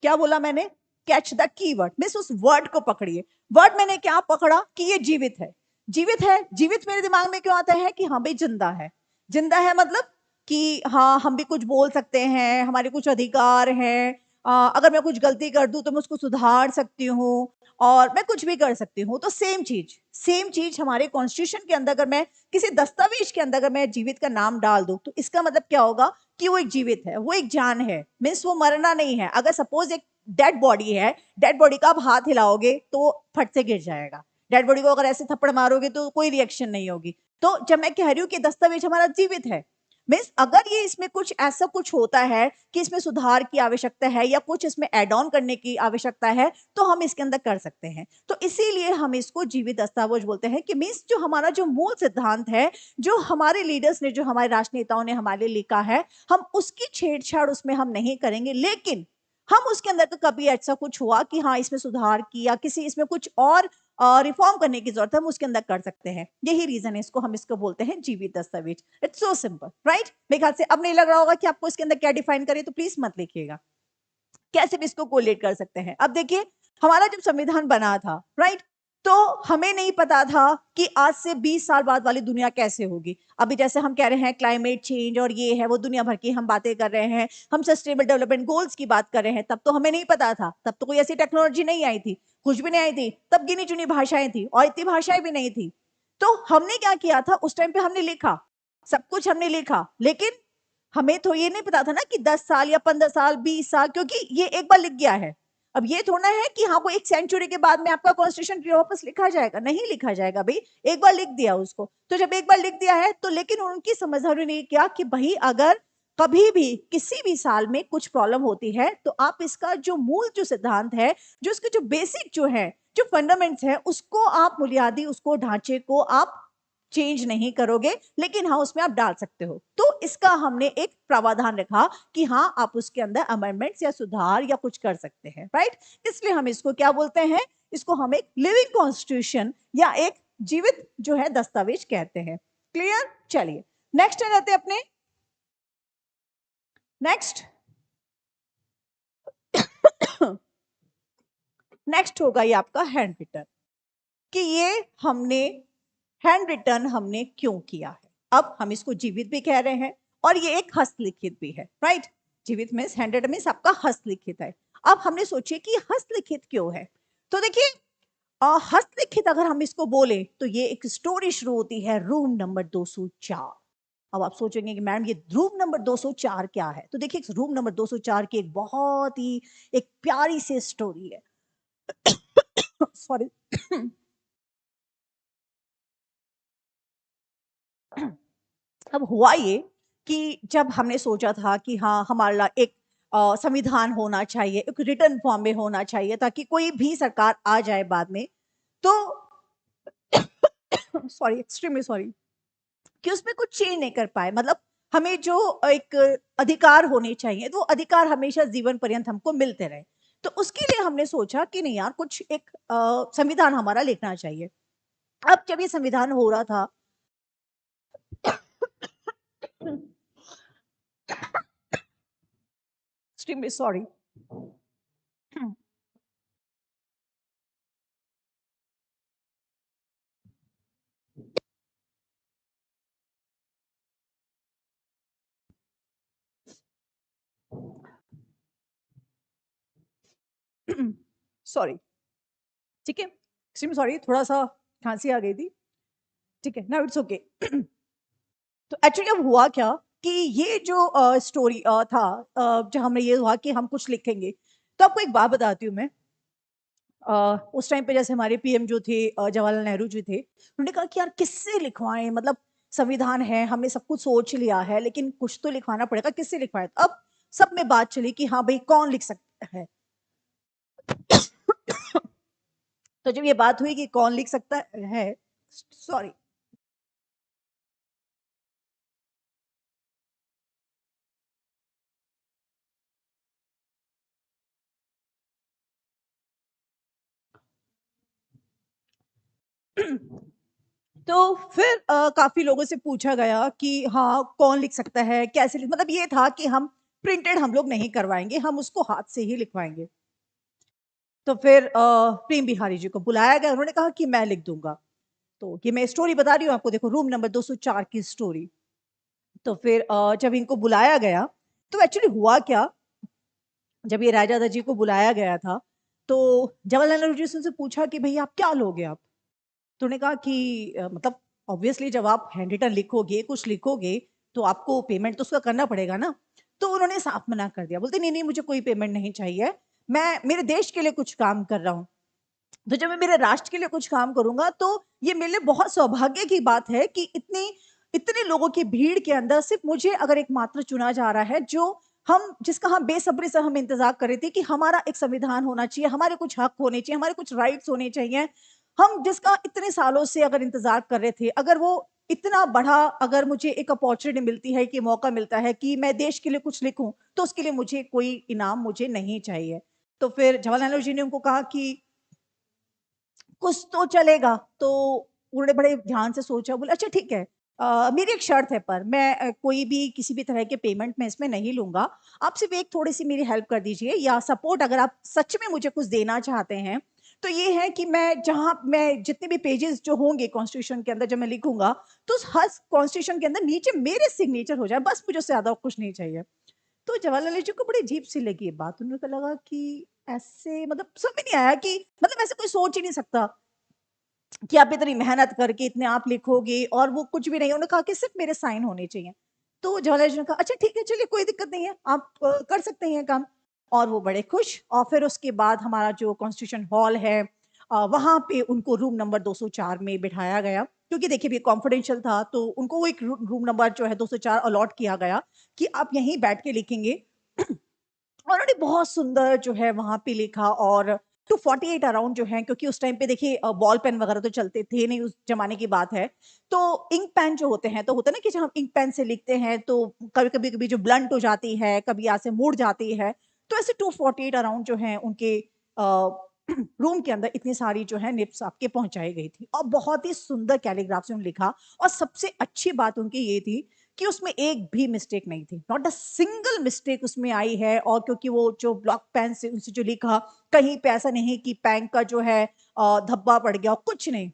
क्या बोला मैंने, कैच द कीवर्ड, मिस उस वर्ड को पकड़िए। वर्ड मैंने क्या पकड़ा कि ये जीवित है। जीवित है, जीवित मेरे दिमाग में क्यों आता है कि हाँ भाई जिंदा है। जिंदा है मतलब कि हाँ हम भी कुछ बोल सकते हैं, हमारे कुछ अधिकार हैं। अगर मैं कुछ गलती कर दूं तो मैं उसको सुधार सकती हूँ और मैं कुछ भी कर सकती हूँ। तो सेम चीज हमारे कॉन्स्टिट्यूशन के अंदर अगर मैं किसी दस्तावेज के अंदर अगर मैं जीवित का नाम डाल दूं तो इसका मतलब क्या होगा कि वो एक जीवित है, वो एक जान है, मीन्स वो मरना नहीं है। अगर सपोज एक डेड बॉडी है, डेड बॉडी का आप हाथ हिलाओगे तो फट से गिर जाएगा। डेड बॉडी को अगर ऐसे थप्पड़ मारोगे तो कोई रिएक्शन नहीं होगी। तो जब मैं कह रही हूँ कि दस्तावेज हमारा जीवित है, मीन्स अगर ये इसमें कुछ ऐसा कुछ होता है कि इसमें सुधार की आवश्यकता है या कुछ इसमें एड ऑन करने की आवश्यकता है तो हम इसके अंदर कर सकते हैं। तो इसीलिए हम इसको जीवित दस्तावेज बोलते हैं कि मीन्स जो हमारा जो मूल सिद्धांत है, जो हमारे लीडर्स ने, जो हमारे राष्ट्रनेताओं ने हमारे लिए लिखा है, हम उसकी छेड़छाड़ उसमें हम नहीं करेंगे। लेकिन हम उसके अंदर तो कभी ऐसा कुछ हुआ कि हाँ इसमें सुधार किया, किसी इसमें कुछ और रिफॉर्म करने की जरूरत है, हम उसके अंदर कर सकते हैं। यही रीजन है, इसको हम इसको बोलते हैं जीवित दस्तावेज। It's so simple, right. मेरे ख्याल से अब नहीं लग रहा होगा कि आपको इसके अंदर क्या डिफाइन करें, तो प्लीज मत लिखिएगा, कैसे भी इसको कोरिलेट कर सकते हैं। अब देखिए हमारा जब संविधान बना था, राइट, तो हमें नहीं पता था कि आज से 20 साल बाद वाली दुनिया कैसे होगी। अभी जैसे हम कह रहे हैं क्लाइमेट चेंज और ये है वो, दुनिया भर की हम बातें कर रहे हैं, हम सस्टेनेबल डेवलपमेंट गोल्स की बात कर रहे हैं। तब तो हमें नहीं पता था, तब तो कोई ऐसी टेक्नोलॉजी नहीं आई थी, कुछ भी नहीं आई थी। तब गिनी चुनी भाषाएं थी और इतनी भाषाएं भी नहीं थी। तो हमने क्या किया था उस टाइम पे, हमने लिखा, सब कुछ हमने लिखा, लेकिन हमें तो ये नहीं पता था ना कि 10 साल या 15 साल 20 साल, क्योंकि ये एक बार लिख गया है। अब ये थोड़ा है कि हाँ वो एक सेंचुरी के बाद में आपका कॉन्स्टिट्यूशन वापस लिखा जाएगा, नहीं लिखा जाएगा भाई, एक बार लिख दिया उसको। तो जब एक बार लिख दिया है तो, लेकिन उनकी समझदारी ने क्या कि भाई अगर कभी भी किसी भी साल में कुछ प्रॉब्लम होती है तो आप इसका जो मूल जो सिद्धांत है, जो इसके जो बेसिक जो है, जो फंडामेंट्स है, उसको आप बुनियादी उसको ढांचे को आप चेंज नहीं करोगे, लेकिन हाँ उसमें आप डाल सकते हो। तो इसका हमने एक प्रावधान रखा कि हाँ आप उसके अंदर अमेंडमेंट्स या सुधार या कुछ कर सकते हैं, राइट। इसलिए हम इसको क्या बोलते हैं, इसको हम एक लिविंग कॉन्स्टिट्यूशन या एक जीवित जो है दस्तावेज कहते हैं। क्लियर? चलिए नेक्स्ट आ जाते हैं अपने। नेक्स्ट नेक्स्ट होगा ये आपका हैंड रिटन, कि ये हमने हैंड रिटन हमने क्यों किया है। अब हम इसको जीवित भी कह रहे हैं और ये एक हस्तलिखित भी है, राइट। जीवित मीन्स हैंड रिटन मीन्स आपका हस्तलिखित है। अब हमने सोचे कि हस्तलिखित क्यों है, तो देखिए हस्तलिखित अगर हम इसको बोले तो ये एक स्टोरी शुरू होती है रूम नंबर 204। अब आप सोचेंगे कि मैडम ये रूम नंबर 204 क्या है, तो देखिए रूम नंबर 204 की एक बहुत ही एक प्यारी सी स्टोरी है। सॉरी। अब हुआ ये कि जब हमने सोचा था कि हाँ हमारा एक संविधान होना चाहिए, एक रिटर्न फॉर्म में होना चाहिए, ताकि कोई भी सरकार आ जाए बाद में तो सॉरी, एक्सट्रीमली सॉरी, कि उसमें कुछ चेंज नहीं कर पाए। मतलब हमें जो एक अधिकार होने चाहिए तो अधिकार हमेशा जीवन पर्यंत हमको मिलते रहे। तो उसके लिए हमने सोचा कि नहीं यार कुछ एक संविधान हमारा लिखना चाहिए। अब जब ये संविधान हो रहा था एक्सट्रीमली सॉरी। सॉरी, ठीक है, एक्सट्रीमली सॉरी, थोड़ा सा खांसी आ गई थी। ठीक है, नाउ इट्स ओके। तो एक्चुअली अब हुआ क्या कि ये जो स्टोरी था, जब हमें ये हुआ कि हम कुछ लिखेंगे, तो आपको एक बात बताती हूँ मैं। उस टाइम पे जैसे हमारे पीएम जो थे जवाहरलाल नेहरू जी थे, उन्होंने कहा कि यार किससे लिखवाएं, मतलब संविधान है, हमने सब कुछ सोच लिया है, लेकिन कुछ तो लिखवाना पड़ेगा, किससे लिखवाएं। तो अब सब में बात चली कि हाँ भाई कौन लिख सकता है। तो जब ये बात हुई कि कौन लिख सकता है, सॉरी, तो फिर काफी लोगों से पूछा गया कि हाँ कौन लिख सकता है, कैसे मतलब ये था कि हम प्रिंटेड हम लोग नहीं करवाएंगे, हम उसको हाथ से ही लिखवाएंगे। तो फिर प्रेम बिहारी जी को बुलाया गया, उन्होंने कहा कि मैं लिख दूंगा। तो ये मैं स्टोरी बता रही हूँ आपको, देखो रूम नंबर 204 की स्टोरी। तो फिर जब इनको बुलाया गया तो एक्चुअली हुआ क्या, जब ये रायजादा जी को बुलाया गया था तो जवाहरलाल नेहरू जी से उनसे पूछा कि भैया आप क्या लोगे आप। तो उन्होंने कहा कि मतलब ऑब्वियसली जब आप हैंड रिटन लिखोगे, कुछ लिखोगे, तो आपको पेमेंट तो उसका करना पड़ेगा ना। तो उन्होंने साफ मना कर दिया, बोलते नहीं नहीं मुझे कोई पेमेंट नहीं चाहिए, मैं मेरे देश के लिए कुछ काम कर रहा हूँ। तो जब मैं मेरे राष्ट्र के लिए कुछ काम करूंगा तो ये मेरे लिए बहुत सौभाग्य की बात है कि इतनी इतने लोगों की भीड़ के अंदर सिर्फ मुझे अगर एकमात्र चुना जा रहा है, जो हम जिसका हम बेसब्री से हम इंतजार कर रहे थे कि हमारा एक संविधान होना चाहिए, हमारे कुछ हक होने चाहिए, हमारे कुछ राइट्स होने चाहिए, हम जिसका इतने सालों से अगर इंतजार कर रहे थे, अगर वो इतना बड़ा, अगर मुझे एक अपॉर्चुनिटी मिलती है कि मौका मिलता है कि मैं देश के लिए कुछ लिखूं, तो उसके लिए मुझे कोई इनाम मुझे नहीं चाहिए। तो फिर जवाहरलाल नेहरू जी ने उनको कहा कि कुछ तो चलेगा। तो उन्होंने बड़े ध्यान से सोचा, बोले अच्छा ठीक है, मेरी एक शर्त है, पर मैं कोई भी किसी भी तरह के पेमेंट में इसमें नहीं लूंगा, आप सिर्फ एक थोड़ी सी मेरी हेल्प कर दीजिए या सपोर्ट, अगर आप सच में मुझे कुछ देना चाहते हैं तो ये है कि मैं जहां मैं जितने भी पेजेस जो होंगे कॉन्स्टिट्यूशन के अंदर जब मैं लिखूंगा, तो उस हर कॉन्स्टिट्यूशन के अंदर नीचे मेरे सिग्नेचर हो जाए, बस मुझे उससे ज्यादा कुछ नहीं चाहिए। तो जवाहरलाल नेहरू जी को बड़ी अजीब सी लगी ये बात, उनको लगा कि ऐसे मतलब समझ में नहीं आया कि मतलब ऐसे कोई सोच ही नहीं सकता। कि आप इतनी मेहनत करके इतने आप लिखोगे और वो कुछ भी नहीं। उन्होंने कहा कि सिर्फ मेरे साइन होने चाहिए। तो जवाहरलाल जी ने कहा अच्छा ठीक है, चलिए कोई दिक्कत नहीं है, आप कर सकते हैं काम। और वो बड़े खुश। और फिर उसके बाद हमारा जो कॉन्स्टिट्यूशन हॉल है, वहां पे उनको रूम नंबर 204 में बिठाया गया, क्योंकि देखिए ये कॉन्फिडेंशियल था, तो उनको वो एक रूम नंबर जो है 204 अलॉट किया गया कि आप यहीं बैठ के लिखेंगे। और उन्होंने बहुत सुंदर जो है वहाँ पे लिखा। और 248 अराउंड जो है, क्योंकि उस टाइम पे देखिए बॉल पेन वगैरह तो चलते थे नहीं, उस जमाने की बात है। तो इंक पेन जो होते हैं, तो होता है ना कि जब हम इंक पेन से लिखते हैं तो कभी-कभी जो ब्लंट हो जाती है, कभी यहाँ से मुड़ जाती है। तो ऐसे 248 अराउंड जो है उनके रूम के अंदर इतनी सारी जो है निब्स आपके पहुँचाई गई थी, और बहुत ही सुंदर कैलीग्राफ से उन्होंने लिखा। और सबसे अच्छी बात उनकी ये थी कि उसमें एक भी मिस्टेक नहीं थी, नॉट अ सिंगल मिस्टेक उसमें आई है। और क्योंकि वो जो ब्लॉक पेन से उनसे जो लिखा, कहीं पे ऐसा नहीं कि पेन का जो है धब्बा पड़ गया, कुछ नहीं।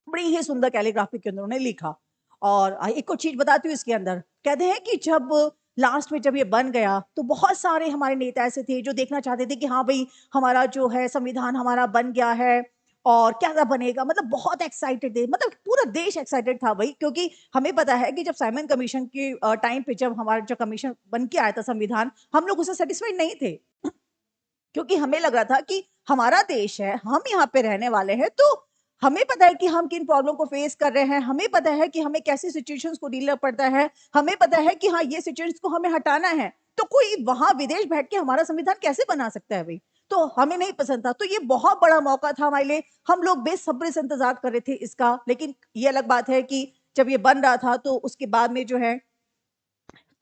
बड़ी ही सुंदर कैलीग्राफी के अंदर उन्होंने लिखा। और एक और चीज बताती हूँ इसके अंदर, कहते हैं कि जब लास्ट में जब ये बन गया, तो बहुत सारे हमारे नेता ऐसे थे जो देखना चाहते थे कि हाँ भाई, हमारा जो है संविधान हमारा बन गया है, और क्या बनेगा, मतलब बहुत एक्साइटेड थे, मतलब पूरा देश एक्साइटेड था भाई। क्योंकि हमें पता है कि जब साइमन कमीशन के टाइम पे जब हमारा जो कमीशन बन के आया था संविधान, हम लोग उससे सेटिस्फाइड नहीं थे। क्योंकि हमें लग रहा था कि हमारा देश है, हम यहाँ पे रहने वाले हैं, तो हमें पता है कि हम किन प्रॉब्लम को फेस कर रहे हैं, हमें पता है कि हमें कैसी सिचुएशंस को डील करना पड़ता है, हमें पता है कि हाँ ये सिचुएशंस को हमें हटाना है। तो कोई वहां विदेश बैठ के हमारा संविधान कैसे बना सकता है भाई? तो हमें नहीं पसंद था। तो ये बहुत बड़ा मौका था हमारे लिए, हम लोग बेसब्री से इंतजार कर रहे थे इसका। लेकिन ये अलग बात है कि जब ये बन रहा था, तो उसके बाद में जो है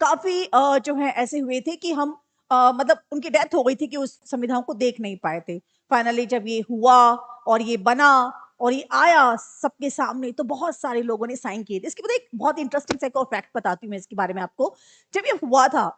काफ़ी जो है ऐसे हुए थे कि हम मतलब उनकी डेथ हो गई थी कि उस संविधान को देख नहीं पाए थे। फाइनली जब ये हुआ और ये बना और ये आया सबके सामने, तो बहुत सारे लोगों ने साइन किए थे। इसके बाद एक बहुत इंटरेस्टिंग सा एक और फैक्ट बताती हूँ मैं इसके बारे में आपको। जब ये हुआ था,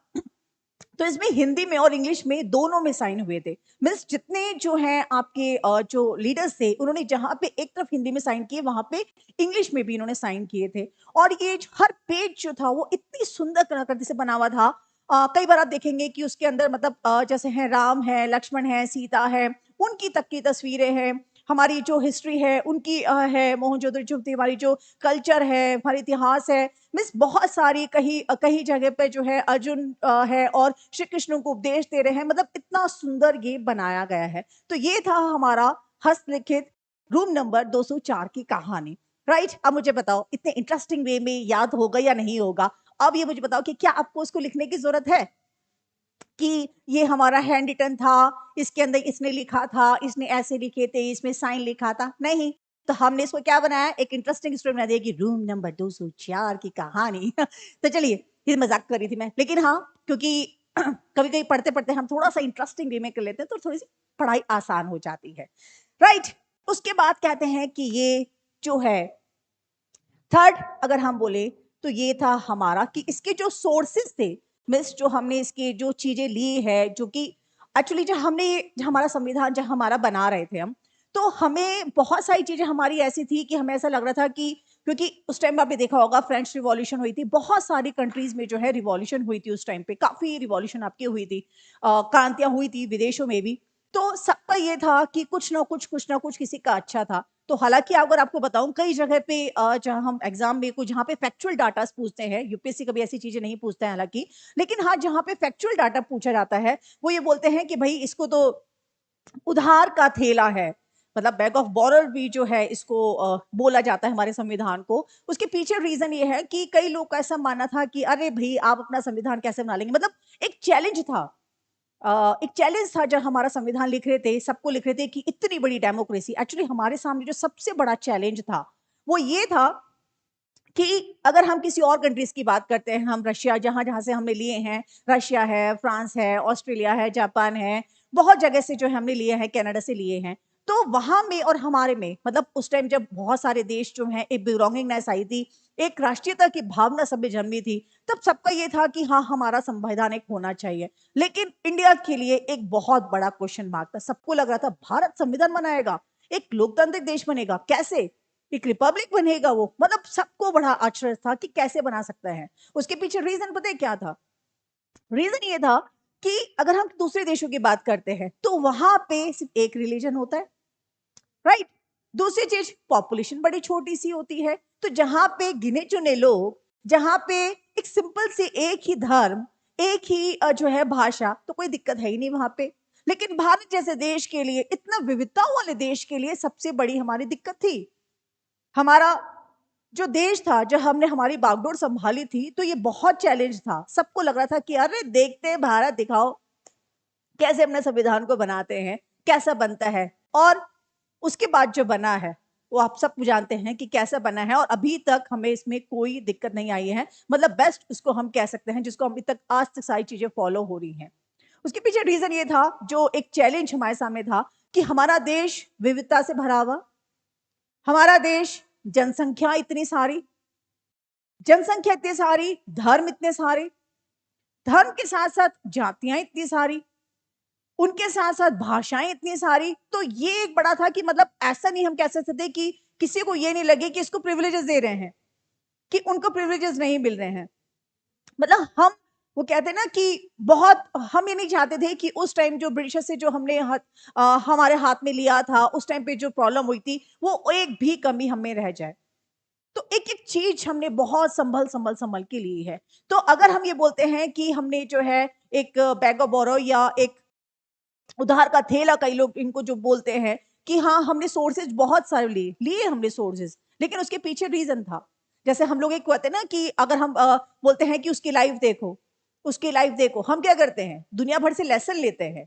तो इसमें हिंदी में और इंग्लिश में दोनों में साइन हुए थे। मीन्स जितने जो हैं आपके जो लीडर्स थे, उन्होंने जहाँ पे एक तरफ हिंदी में साइन किए, वहाँ पे इंग्लिश में भी इन्होंने साइन किए थे। और ये हर पेज जो था वो इतनी सुंदर कलाकृति से बना हुआ था। कई बार आप देखेंगे कि उसके अंदर मतलब जैसे हैं राम है, लक्ष्मण है, सीता है, उनकी तक की तस्वीरें हैं। हमारी जो हिस्ट्री है उनकी है, मोहनजोदड़ो जो हमारी जो कल्चर है, हमारा इतिहास है। मीन्स बहुत सारी कहीं कहीं जगह पे जो है अर्जुन है और श्री कृष्ण को उपदेश दे रहे हैं, मतलब इतना सुंदर ये बनाया गया है। तो ये था हमारा हस्तलिखित रूम नंबर 204 की कहानी। राइट, अब मुझे बताओ इतने इंटरेस्टिंग वे में याद होगा या नहीं होगा? अब ये मुझे बताओ कि क्या आपको उसको लिखने की जरूरत है कि ये हमारा हैंड रिटन था, इसके अंदर इसने लिखा था, इसने ऐसे लिखे थे, इसमें साइन लिखा था? नहीं। तो हमने इसको क्या बनाया, एक इंटरेस्टिंग स्टोरी बना दिया कि रूम नंबर 204 की कहानी। तो चलिए, ये मजाक कर रही थी मैं, लेकिन हाँ, क्योंकि कभी कभी पढ़ते पढ़ते हम थोड़ा सा इंटरेस्टिंग वे में कर लेते हैं, तो थोड़ी सी पढ़ाई आसान हो जाती है। राइट। उसके बाद कहते हैं कि ये जो है थर्ड, अगर हम बोले, तो ये था हमारा कि इसके जो सोर्सेस थे, मीन्स जो हमने इसके जो चीजें ली है, जो कि एक्चुअली जो हमारा संविधान जब हमारा बना रहे थे हम, तो हमें बहुत सारी चीजें हमारी ऐसी थी कि हमें ऐसा लग रहा था कि, क्योंकि उस टाइम आपने देखा होगा फ्रेंच रिवॉल्यूशन हुई थी, बहुत सारी कंट्रीज में जो है रिवॉल्यूशन हुई थी, उस टाइम पे काफी रिवॉल्यूशन आपकी हुई थी, क्रांतियां हुई थी विदेशों में भी। तो सबका ये था कि कुछ ना कुछ किसी का अच्छा था। तो हालाँकि अगर आपको बताऊँ, कई जगह पे जहाँ हम एग्ज़ाम में को जहाँ पे फैक्चुअल डाटास पूछते हैं, यूपीएससी कभी ऐसी चीज़ें नहीं पूछता है हालाँकि। लेकिन हाँ, जहाँ पे फैक्चुअल डाटा पूछा जाता है, वो ये बोलते हैं कि भई इसको तो उधार का थैला है। मतलब बैग ऑफ बोरोड भी जो है इसको बोला जाता है हमारे संविधान को। उसके पीछे रीज़न ये है कि कई लोग का ऐसा मानना था कि अरे भई आप अपना संविधान कैसे बना लेंगे? मतलब एक चैलेंज था। एक चैलेंज था जब हमारा संविधान लिख रहे थे, सबको लिख रहे थे कि इतनी बड़ी डेमोक्रेसी, एक्चुअली हमारे सामने जो सबसे बड़ा चैलेंज था, वो ये था कि अगर हम किसी और कंट्रीज़ की बात करते हैं, हम रशिया जहाँ-जहाँ से हमने लिए हैं, रशिया है, फ्रांस है, ऑस्ट्रेलिया है, जापान है, बहुत जगह से जो है हमने लिए हैं, कनाडा से लिए हैं। तो वहाँ में और हमारे में, मतलब उस टाइम जब बहुत सारे देश जो हैं, एक बिलॉन्गिंगनेस आई थी, एक राष्ट्रीयता की भावना सब में जन्मी थी, तब सबका ये था कि हाँ, हमारा संविधान एक होना चाहिए। लेकिन इंडिया के लिए एक बहुत बड़ा क्वेश्चन मार्क था। सबको लग रहा था भारत संविधान बनाएगा, एक लोकतांत्रिक देश बनेगा, कैसे? एक रिपब्लिक बनेगा वो, मतलब सबको बड़ा आश्चर्य था कि कैसे बना सकता है। उसके पीछे रीजन पता है क्या था? रीजन ये था कि अगर हम दूसरे देशों की बात करते हैं, तो वहां पे सिर्फ एक रिलीजन होता है, राइट? दूसरी चीज, पॉपुलेशन बड़ी छोटी सी होती है, तो जहां पे गिने चुने लोग, जहां पे एक सिंपल से एक ही धर्म, एक ही जो है भाषा, तो कोई दिक्कत है ही नहीं वहां पे। लेकिन भारत जैसे देश के लिए, इतना विविधताओं वाले देश के लिए सबसे बड़ी हमारी दिक्कत थी, हमारा जो देश था, जब हमने हमारी बागडोर संभाली थी, तो ये बहुत चैलेंज था। सबको लग रहा था कि अरे देखते हैं भारत, दिखाओ कैसे अपने संविधान को बनाते हैं, कैसा बनता है। और उसके बाद जो बना है वो आप सब जानते हैं कि कैसा बना है, और अभी तक हमें इसमें कोई दिक्कत नहीं आई है। मतलब बेस्ट उसको हम कह सकते हैं, जिसको अभी तक आज तक सारी चीजें फॉलो हो रही हैं। उसके पीछे रीजन ये था, जो एक चैलेंज हमारे सामने था, कि हमारा देश विविधता से भरा हुआ, हमारा देश जनसंख्या इतनी सारी, जनसंख्या इतनी सारी, धर्म इतने सारे, धर्म के साथ साथ जातियां इतनी सारी, उनके साथ साथ भाषाएं इतनी सारी। तो ये एक बड़ा था कि मतलब ऐसा नहीं हम कह सकते कि किसी को ये नहीं लगे कि इसको प्रिविलेजेस दे रहे हैं, कि उनको प्रिविलेजेस नहीं मिल रहे हैं। मतलब हम, वो कहते हैं ना कि बहुत, हम ये नहीं चाहते थे कि उस टाइम जो ब्रिटिशर से जो हमने हमारे हाथ में लिया था, उस टाइम पे जो प्रॉब्लम हुई थी, वो एक भी कमी हमें रह जाए। तो एक एक चीज हमने बहुत संभल संभल संभल के ली है। तो अगर हम ये बोलते हैं कि हमने जो है एक बैग ऑफ बोरो, या एक उधार का थैला, कई लोग इनको जो बोलते हैं कि हाँ हमने सोर्सेज बहुत सारे लिए लिए हमने सोर्सेज, लेकिन उसके पीछे रीजन था। जैसे हम लोग एक कहते हैं ना कि अगर हम बोलते हैं कि उसकी लाइफ देखो, उसकी लाइफ देखो, हम क्या करते हैं, दुनिया भर से लेसन लेते हैं।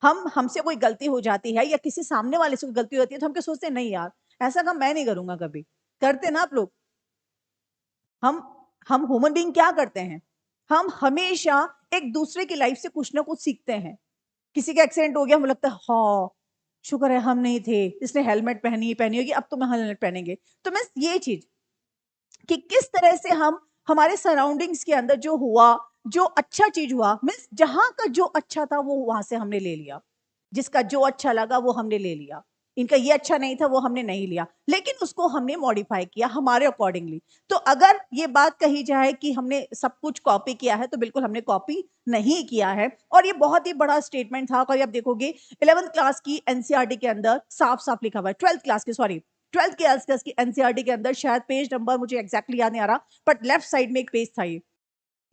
हम, हमसे कोई गलती हो जाती है या किसी सामने वाले से कोई गलती होती है, तो हम क्या सोचते हैं, नहीं यार ऐसा काम मैं नहीं करूंगा कभी। करते ना आप लोग? हम हम ह्यूमन बीइंग क्या करते हैं, हम हमेशा एक दूसरे की लाइफ से कुछ ना कुछ सीखते हैं। किसी का एक्सीडेंट हो गया, हमें लगता है हाँ शुक्र है हम नहीं थे, इसने हेलमेट पहनी पहनी होगी, अब तो मैं हेलमेट पहनेंगे। तो मैं ये चीज कि किस तरह से हम हमारे सराउंडिंग्स के अंदर जो हुआ, जो अच्छा चीज हुआ, मीन्स जहां का जो अच्छा था वो वहां से हमने ले लिया, जिसका जो अच्छा लगा वो हमने ले लिया। इनका ये अच्छा नहीं था वो हमने नहीं लिया, लेकिन उसको हमने मॉडिफाई किया हमारे अकॉर्डिंगली। तो अगर ये बात कही जाए कि हमने सब कुछ कॉपी किया है, तो बिल्कुल हमने कॉपी नहीं किया है। और ये बहुत ही बड़ा स्टेटमेंट था। और आप देखोगे 11th क्लास की एनसीईआरटी के अंदर साफ साफ लिखा हुआ है, 12th क्लास की, सॉरी 12th क्लास की एनसीईआरटी के अंदर, शायद पेज नंबर मुझे एग्जैक्टली याद नहीं आ रहा, बट लेफ्ट साइड में एक पेज था ये,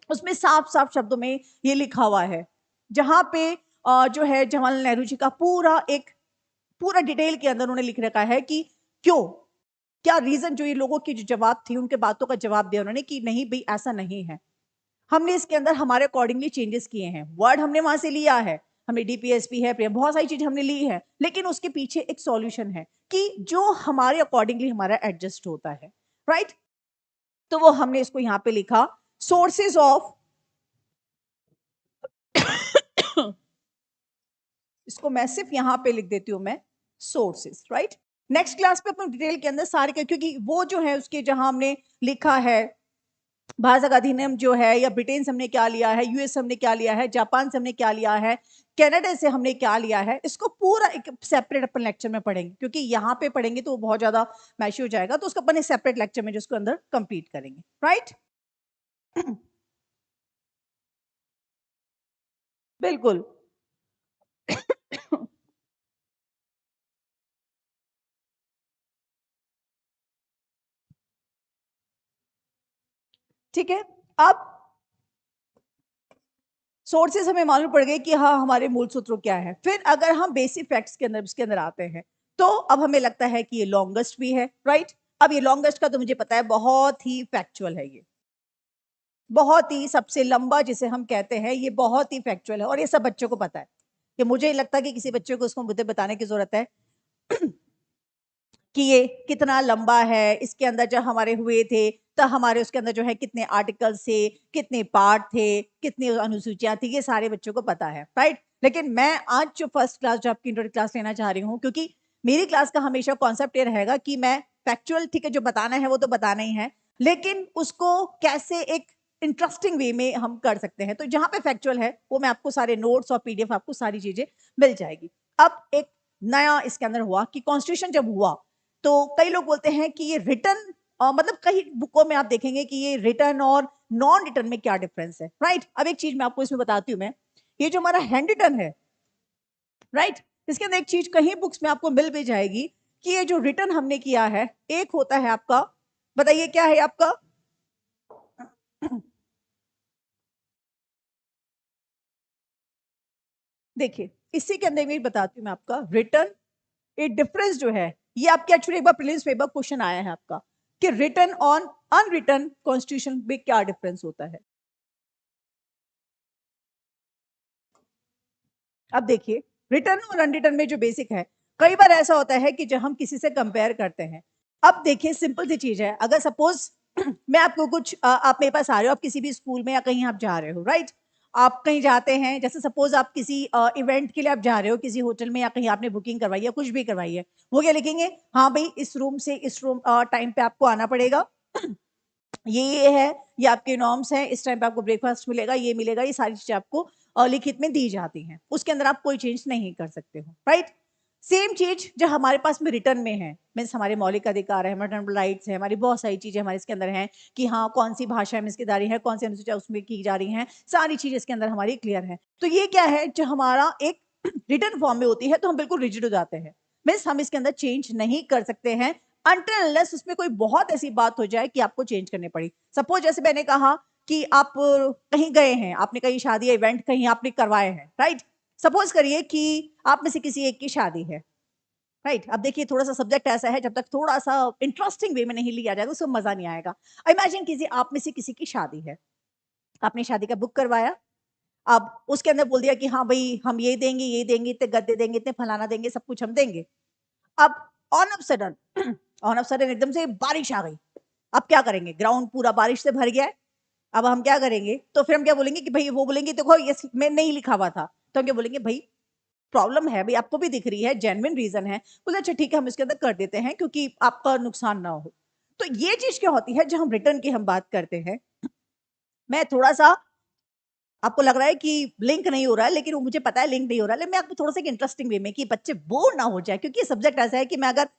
उसमें साफ साफ शब्दों में ये लिखा हुआ है, जहां पे जो है जवाहरलाल नेहरू जी का पूरा एक, पूरा डिटेल के अंदर उन्होंने लिख रखा है कि क्यों, क्या रीजन, जो ये लोगों की जो जवाब थी, उनके बातों का जवाब दिया उन्होंने कि नहीं भाई ऐसा नहीं है। हमने इसके अंदर हमारे अकॉर्डिंगली चेंजेस किए हैं, वर्ड हमने वहां से लिया है, हमने डीपीएसपी है, बहुत सारी चीज हमने ली है, लेकिन उसके पीछे एक सॉल्यूशन है कि जो हमारे अकॉर्डिंगली हमारा एडजस्ट होता है, राइट। तो वो हमने इसको यहां पे लिखा, सोर्सेज ऑफ इसको मैं सिर्फ यहां पे लिख देती हूं मैं, सोर्सेज, राइट। नेक्स्ट क्लास पे अपन डिटेल के अंदर सारे क्योंकि वो जो है उसके जहां हमने लिखा है भारत का अधिनियम जो है, या ब्रिटेन से हमने क्या लिया है, यूएस से हमने क्या लिया है, जापान से हमने क्या लिया है, कनाडा से हमने क्या लिया है, इसको पूरा एक सेपरेट अपन लेक्चर में पढ़ेंगे, क्योंकि यहाँ पे पढ़ेंगे तो वो बहुत ज्यादा मैशी हो जाएगा। तो उसको अपन एक सेपरेट लेक्चर में जिसको अंदर कंप्लीट करेंगे, राइट। बिल्कुल। ठीक है। अब सोर्सेज हमें मालूम पड़ गए कि हाँ हमारे मूल सूत्र क्या है। फिर अगर हम बेसिक फैक्ट्स के अंदर इसके अंदर आते हैं, तो अब हमें लगता है कि ये लॉन्गेस्ट भी है, राइट। अब ये लॉन्गेस्ट का तो मुझे पता है बहुत ही फैक्चुअल है, ये बहुत ही सबसे लंबा जिसे हम कहते हैं, ये बहुत ही फैक्चुअल है, और ये सब बच्चों को पता है। कि मुझे लगता है कि किसी बच्चे को उसको मुझे बताने की जरूरत है कि ये कितना लंबा है, इसके अंदर जब हमारे हुए थे तो हमारे उसके अंदर जो है कितने आर्टिकल्स थे, कितने पार्ट थे, कितनी अनुसूचियां थी, ये सारे बच्चों को पता है, राइट। लेकिन मैं आज जो फर्स्ट क्लास, जो आपकी इंट्रोडक्शन क्लास लेना चाह रही हूँ, क्योंकि मेरी क्लास का हमेशा कॉन्सेप्ट ये रहेगा कि मैं फैक्चुअल, ठीक है, जो बताना है वो तो बताना ही है, लेकिन उसको कैसे एक इंटरेस्टिंग वे में हम कर सकते हैं। तो जहां पे फैक्चुअल है वो मैं आपको सारे नोट्स और पीडीएफ, आपको सारी चीजें मिल जाएगी। अब एक नया इसके अंदर हुआ कि कॉन्स्टिट्यूशन जब हुआ, तो कई लोग बोलते हैं कि ये रिटर्न, मतलब कई बुकों में आप देखेंगे कि ये रिटर्न और नॉन रिटर्न में क्या डिफरेंस है, राइट। अब एक चीज मैं आपको इसमें बताती हूँ, मैं ये जो हमारा हैंड रिटर्न है, राइट, इसके अंदर एक चीज कहीं बुक्स में आपको मिल भी जाएगी कि ये जो रिटर्न हमने किया है, एक होता है आपका, बताइए क्या है आपका? देखिए, इसी के अंदर भी बताती हूँ मैं आपका रिटर्न, ये डिफरेंस जो है, ये आपके एक्चुअली एक बार प्रीलिम्स में एक बार क्वेश्चन आया है आपका कि रिटर्न और अनरिटन कॉन्स्टिट्यूशन में क्या डिफरेंस होता है। अब देखिए, रिटर्न और अनरिटन में जो बेसिक है, कई बार ऐसा होता है कि जब हम किसी से कंपेयर करते हैं, अब देखिए सिंपल सी चीज है, अगर सपोज मैं आपको कुछ आप मेरे पास आ रहे हो, आप किसी भी स्कूल में या कहीं आप जा रहे हो, राइट? आप कहीं जाते हैं, जैसे सपोज आप किसी इवेंट के लिए आप जा रहे हो किसी होटल में, या कहीं आपने बुकिंग करवाई है, कुछ भी करवाई है, वो क्या लिखेंगे? हाँ भाई, इस रूम से इस रूम टाइम पे आपको आना पड़ेगा, ये है, ये आपके नॉर्म्स हैं, इस टाइम पे आपको ब्रेकफास्ट मिलेगा, ये मिलेगा, ये सारी चीजें आपको लिखित में दी जाती हैं, उसके अंदर आप कोई चेंज नहीं कर सकते हो, राइट? सेम चीज जो हमारे पास में रिटर्न में है, मीन्स हमारे मौलिक अधिकार है, हमारे राइट्स है, हमारी बहुत सारी चीजें हमारे इसके अंदर हैं कि हाँ कौन सी भाषा में इसकी दारी है, कौन सी अनुसूचित उसमें की जा रही है, सारी चीजें इसके अंदर हमारी क्लियर है। तो ये क्या है, जो हमारा एक रिटर्न फॉर्म में होती है तो हम बिल्कुल रिजिड हो जाते हैं, मीन्स हम इसके अंदर चेंज नहीं कर सकते हैं अनटिल अनलेस उसमें कोई बहुत ऐसी बात हो जाए कि आपको चेंज करनी पड़ी। सपोज जैसे मैंने कहा कि आप कहीं गए हैं, आपने कहीं शादी इवेंट कहीं आपने करवाए हैं, राइट? सपोज करिए कि आप में से किसी एक की शादी है, राइट? अब देखिए थोड़ा सा सब्जेक्ट ऐसा है, जब तक थोड़ा सा इंटरेस्टिंग वे में नहीं लिया जाएगा उसको मजा नहीं आएगा। इमेजिन कीजिए आप में से किसी की शादी है, आपने शादी का बुक करवाया, अब उसके अंदर बोल दिया कि हाँ भाई हम ये देंगे, इतने गद्दे देंगे, इतने फलाना देंगे, सब कुछ हम देंगे। अब on off sudden on off sudden एकदम से बारिश आ गई, अब क्या करेंगे? ग्राउंड पूरा बारिश से भर गया है, अब हम क्या करेंगे? तो फिर हम क्या बोलेंगे कि भाई, वो बोलेंगे देखो ये मैं नहीं लिखा हुआ था, तो हम क्या बोलेंगे? भाई प्रॉब्लम है भाई, आपको भी दिख रही है, जेन्युइन रीजन है। बोले अच्छा ठीक है, हम इसके अंदर कर देते हैं क्योंकि आपका नुकसान ना हो। तो ये चीज क्या होती है, जब हम रिटर्न की हम बात करते हैं, मैं थोड़ा सा, आपको लग रहा है कि लिंक नहीं हो रहा है, लेकिन वो मुझे पता है लिंक नहीं हो रहा है, लेकिन मैं आपको थोड़ा सा इंटरेस्टिंग वे में, कि बच्चे बोर ना हो जाए, क्योंकि सब्जेक्ट ऐसा है कि मैं अगर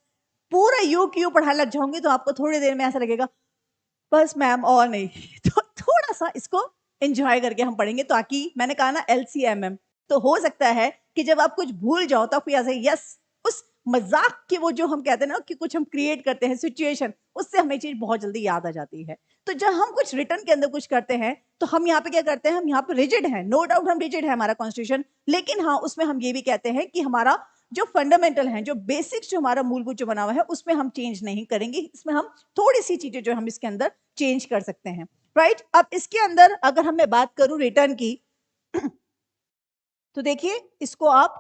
पूरा यू क्यू पढ़ाने लग जाऊंगी तो आपको थोड़ी देर में ऐसा लगेगा बस मैम और नहीं तो थोड़ा सा इसको एंजॉय करके हम पढ़ेंगे, ताकि मैंने कहा ना LCMM, तो हो सकता है कि जब आप कुछ भूल जाओ तो आपको ऐसे यस, उस मजाक की वो जो हम कहते हैं ना कि कुछ हम क्रिएट करते हैं सिचुएशन, उससे हमें चीज बहुत जल्दी याद आ जाती है। तो जब हम कुछ रिटर्न के अंदर कुछ करते हैं तो हम यहाँ पे क्या करते हैं, हम यहाँ पे रिजिड है, नो डाउट हम रिजिड है हमारा कॉन्स्टिट्यूशन, लेकिन हाँ उसमें हम ये भी कहते हैं कि हमारा जो फंडामेंटल है, जो बेसिक्स जो हमारा मूलभूत जो बना हुआ है, उसमें हम चेंज नहीं करेंगे, इसमें हम थोड़ी सी चीजें जो हम इसके अंदर चेंज कर सकते हैं, राइट? अब इसके अंदर अगर हम मैं बात करूं रिटर्न की तो देखिए इसको आप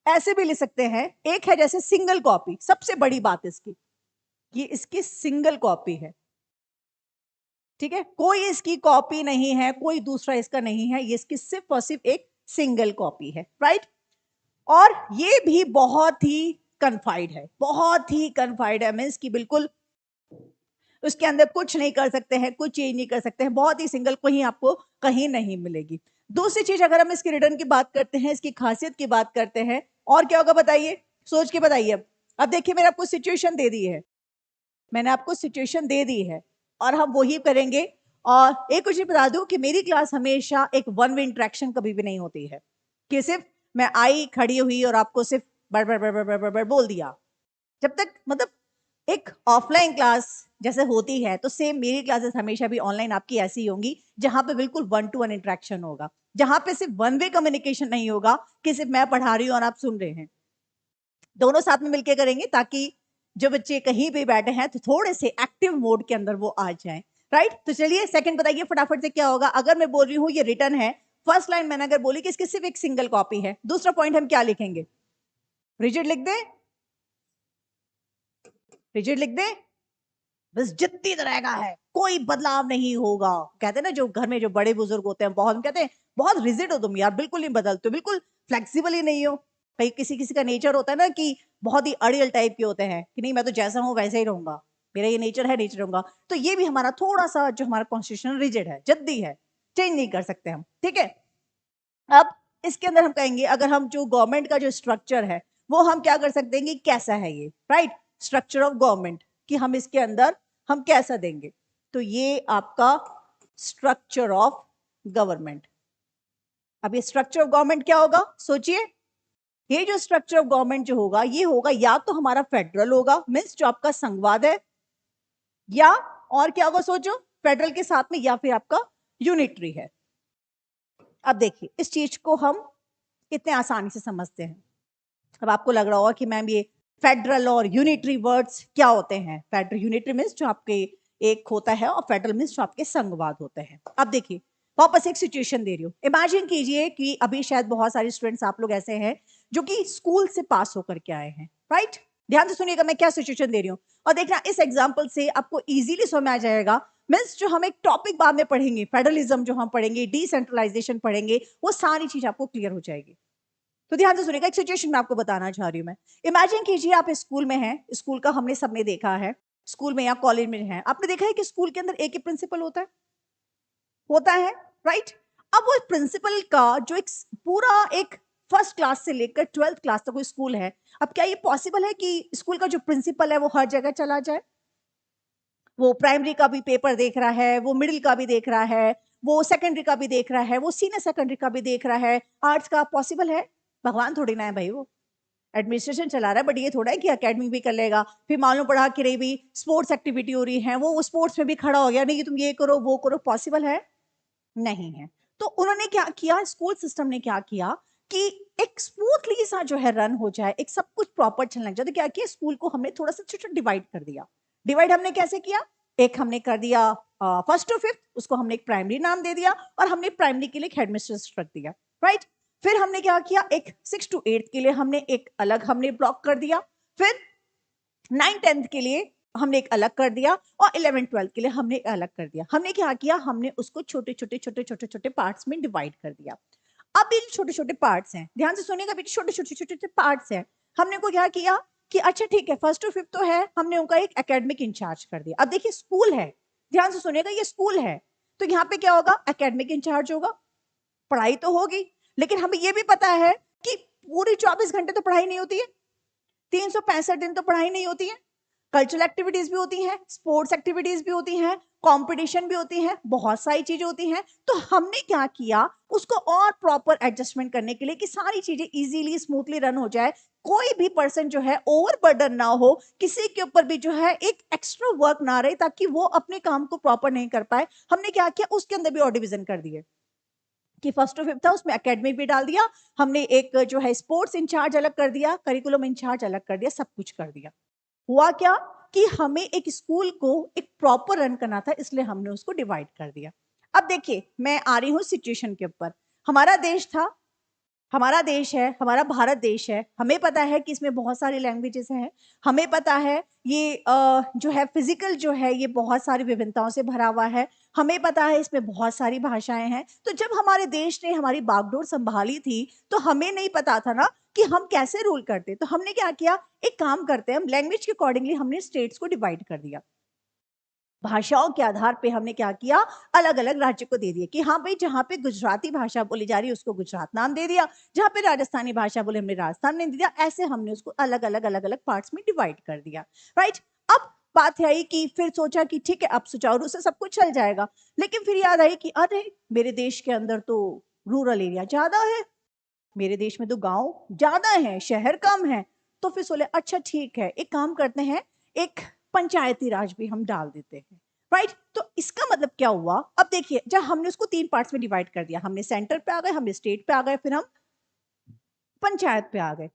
ऐसे भी लिख सकते हैं, एक है जैसे सिंगल कॉपी, सबसे बड़ी बात इसकी, ये इसकी सिंगल कॉपी है, ठीक है? कोई इसकी कॉपी नहीं है, कोई दूसरा इसका नहीं है, ये इसकी सिर्फ और सिर्फ एक सिंगल कॉपी है, राइट? और ये भी बहुत ही कन्फाइड है, बहुत ही कन्फाइड है, मीन्स की बिल्कुल उसके अंदर कुछ नहीं कर सकते हैं, कुछ चेंज नहीं कर सकते हैं, बहुत ही सिंगल, कहीं आपको कहीं नहीं मिलेगी। दूसरी चीज, अगर हम इसके रिटर्न की बात करते हैं, इसकी खासियत की बात करते हैं, और क्या होगा बताइए, सोच के बताइए। अब देखिए मैंने आपको सिचुएशन दे दी है, मैंने आपको सिचुएशन दे दी है, और हम वही करेंगे। और एक कुछ बता दूं कि मेरी क्लास हमेशा एक वन वे इंटरेक्शन कभी भी नहीं होती है, कि सिर्फ मैं आई खड़ी हुई और आपको सिर्फ बड़ बड़ बड़ बड़ बड़ बड़ बोल दिया। जब तक मतलब एक ऑफलाइन क्लास जैसे होती है, तो सेम मेरी क्लासेस हमेशा भी ऑनलाइन आपकी ऐसी ही होंगी, जहां पे बिल्कुल वन टू वन इंटरेक्शन होगा, जहां पे सिर्फ वन वे कम्युनिकेशन नहीं होगा कि सिर्फ मैं पढ़ा रही हूं और आप सुन रहे हैं, दोनों साथ में मिलकर करेंगे, ताकि जो बच्चे कहीं भी बैठे हैं तो थोड़े से एक्टिव मोड के अंदर वो आ जाएं, राइट? तो चलिए सेकंड बताइए फटाफट से क्या होगा, अगर मैं बोल रही हूँ ये रिटर्न है, फर्स्ट लाइन मैंने अगर बोली कि इसकी सिर्फ एक सिंगल कॉपी है, दूसरा पॉइंट हम क्या लिखेंगे? रिजिड लिख दे, रिजिड लिख दे, बस जिद्दी तरह का है, कोई बदलाव नहीं होगा। कहते हैं ना जो घर में जो बड़े बुजुर्ग होते हैं, बहुत हम कहते हैं बहुत रिजिड हो तुम यार, बिल्कुल नहीं बदलते हो, बिल्कुल फ्लेक्सिबल ही नहीं हो। भाई किसी किसी का नेचर होता है ना कि बहुत ही अड़ियल टाइप के होते हैं कि नहीं मैं तो जैसा हूं वैसे ही रहूंगा, मेरा ये नेचर है, नेचर रहूंगा। तो ये भी हमारा थोड़ा सा जो हमारा कॉन्स्टिट्यूशन रिजिड है, जद्दी है, चेंज नहीं कर सकते हम, ठीक है? अब इसके अंदर हम कहेंगे, अगर हम जो गवर्नमेंट का जो स्ट्रक्चर है वो हम क्या कर सकते हैं कि कैसा है ये, राइट? स्ट्रक्चर ऑफ गवर्नमेंट, कि हम इसके अंदर हम कैसा देंगे, तो ये आपका स्ट्रक्चर ऑफ गवर्नमेंट। अब ये स्ट्रक्चर ऑफ गवर्नमेंट क्या होगा, सोचिए। ये जो स्ट्रक्चर ऑफ गवर्नमेंट जो होगा, ये होगा या तो हमारा फेडरल होगा, मीन्स जो आपका संघवाद है, या और क्या होगा सोचो, फेडरल के साथ में, या फिर आपका यूनिटरी है। अब देखिए इस चीज को हम कितने आसानी से समझते हैं। अब आपको लग रहा होगा कि मैम ये फेडरल और यूनिटरी वर्ड्स क्या होते हैं। फेडरल, यूनिटरी मीन्स जो आपके एक होता है, और फेडरल मीन्स जो आपके संघवाद होते हैं। अब देखिए वापस एक सिचुएशन दे रही हूँ। इमेजिन कीजिए कि अभी शायद बहुत सारे स्टूडेंट्स आप लोग ऐसे हैं जो कि स्कूल से पास होकर के आए हैं, राइट। ध्यान से सुनिएगा मैं क्या सिचुएशन दे रही हूँ, और देखना इस एग्जाम्पल से आपको इजीली समझ में आ जाएगा। मीन्स जो हम एक टॉपिक बाद में पढ़ेंगे, फेडरलिज्म जो हम पढ़ेंगे, डिसेंट्रलाइजेशन पढ़ेंगे, वो सारी चीज आपको क्लियर हो जाएगी। तो ध्यान से सुनिएगा, एक सिचुएशन में आपको बताना चाह रही हूं मैं। इमेजिन कीजिए आप स्कूल में हैं, स्कूल का हमने सबने देखा है, स्कूल में या कॉलेज में है, आपने देखा है कि स्कूल के अंदर एक ही प्रिंसिपल होता है, राइट। अब वो प्रिंसिपल का जो एक पूरा एक फर्स्ट क्लास से लेकर 12th क्लास तक कोई स्कूल है, अब क्या ये पॉसिबल है कि स्कूल का जो प्रिंसिपल है वो हर जगह चला जाए? वो प्राइमरी का भी पेपर देख रहा है, वो मिडिल का भी देख रहा है, वो सेकेंडरी का भी देख रहा है, वो सीनियर सेकेंडरी का भी देख रहा है, आर्ट्स का पॉसिबल है? भगवान थोड़ी ना है भाई, वो एडमिनिस्ट्रेशन चला रहा है, बट ये थोड़ा है कि अकेडमिक भी कर लेगा। फिर मालूम पड़ा कि रही भी स्पोर्ट्स एक्टिविटी हो रही है, वो स्पोर्ट्स में भी खड़ा हो गया, नहीं तुम ये करो वो करो, पॉसिबल है? नहीं है। तो उन्होंने क्या किया, स्कूल सिस्टम ने क्या किया कि एक स्मूथली सा जो है रन हो जाए, एक सब कुछ प्रॉपर चलने लग जाए, तो क्या किया, स्कूल को हमने थोड़ा सा छोटा डिवाइड कर दिया। डिवाइड हमने कैसे किया, एक हमने कर दिया फर्स्ट टू फिफ्थ, उसको हमने एक प्राइमरी नाम दे दिया, और हमने प्राइमरी के लिए हेडमिस्ट्रेस रख दिया, राइट। फिर हमने क्या किया, एक 6 to 8 के लिए हमने एक अलग हमने ब्लॉक कर दिया, फिर 9th 10th के लिए हमने एक अलग कर दिया, और 11th 12th के लिए हमने एक अलग कर दिया। हमने क्या किया, हमने उसको छोटे छोटे छोटे छोटे छोटे पार्ट्स में डिवाइड कर दिया। अब ये जो छोटे छोटे पार्ट्स हैं, ध्यान से सुनिएगा, छोटे छोटे छोटे छोटे पार्ट्स हैं, हमने को क्या किया कि अच्छा ठीक है, फर्स्ट टू फिफ्थ तो है, हमने उनका एक एकेडमिक इंचार्ज कर दिया। अब देखिए स्कूल है, ध्यान से सुनिएगा, ये स्कूल है, तो यहाँ पे क्या होगा, एकेडमिक इंचार्ज होगा, पढ़ाई तो होगी, लेकिन हमें ये भी पता है कि पूरी 24 घंटे तो पढ़ाई नहीं होती है, 365 दिन तो पढ़ाई नहीं होती है, कल्चरल एक्टिविटीज भी होती हैं, स्पोर्ट्स एक्टिविटीज भी होती हैं, कंपटीशन भी होती है, बहुत सारी चीजें होती हैं। तो हमने क्या किया, उसको और प्रॉपर एडजस्टमेंट करने के लिए कि सारी चीजें इजीली स्मूथली रन हो जाए, कोई भी पर्सन जो है ओवरबर्डन ना हो, किसी के ऊपर भी जो है एक एक्स्ट्रा वर्क ना रहे, ताकि वो अपने काम को प्रॉपर नहीं कर पाए। हमने क्या किया, उसके अंदर भी और डिवीजन कर दिए कि फर्स्ट टू फिफ्थ था, उसमें एकेडमिक भी डाल दिया, हमने एक जो है स्पोर्ट्स इंचार्ज अलग कर दिया, करिकुलम इंचार्ज अलग कर दिया, सब कुछ कर दिया। हुआ क्या कि हमें एक स्कूल को एक प्रॉपर रन करना था, इसलिए हमने उसको डिवाइड कर दिया। अब देखिए मैं आ रही हूं सिचुएशन के ऊपर। हमारा देश था, हमारा देश है, हमारा भारत देश है, हमें पता है कि इसमें बहुत सारी लैंग्वेजेस हैं, हमें पता है ये जो है फिजिकल जो है ये बहुत सारी विभिन्नताओं से भरा हुआ है, हमें पता है इसमें बहुत सारी भाषाएं हैं। तो जब हमारे देश ने हमारी बागडोर संभाली थी, तो हमें नहीं पता था ना कि हम कैसे रूल करते। तो हमने क्या किया, एक काम करते हैं, हम लैंग्वेज के अकॉर्डिंगली हमने स्टेट्स को डिवाइड कर दिया। भाषाओं के आधार पे हमने क्या किया, अलग अलग राज्य को दे दिया कि हाँ भाई, जहां पे गुजराती भाषा बोली जा रही है उसको गुजरात नाम दे दिया, जहां पे राजस्थानी भाषा बोले हमने राजस्थान नाम दे दिया। ऐसे हमने उसको अलग अलग पार्ट्स में डिवाइड कर दिया, राइट। अब बात है आई कि फिर सोचा कि ठीक है अब सुचारू रूप से सब कुछ चल जाएगा, लेकिन फिर याद आई कि अरे मेरे देश के अंदर तो रूरल एरिया ज्यादा है, मेरे देश में तो गांव ज्यादा है, शहर कम है। तो फिर सोले अच्छा ठीक है, एक काम करते हैं, एक पंचायती राज भी हम डाल देते हैं, राइट। तो इसका मतलब क्या हुआ, अब देखिए जब हमने उसको 3 पार्ट्स में डिवाइड कर दिया, हमने सेंटर पे आ गए, हमने स्टेट पे आ गए, फिर हम पंचायत पे आ गए।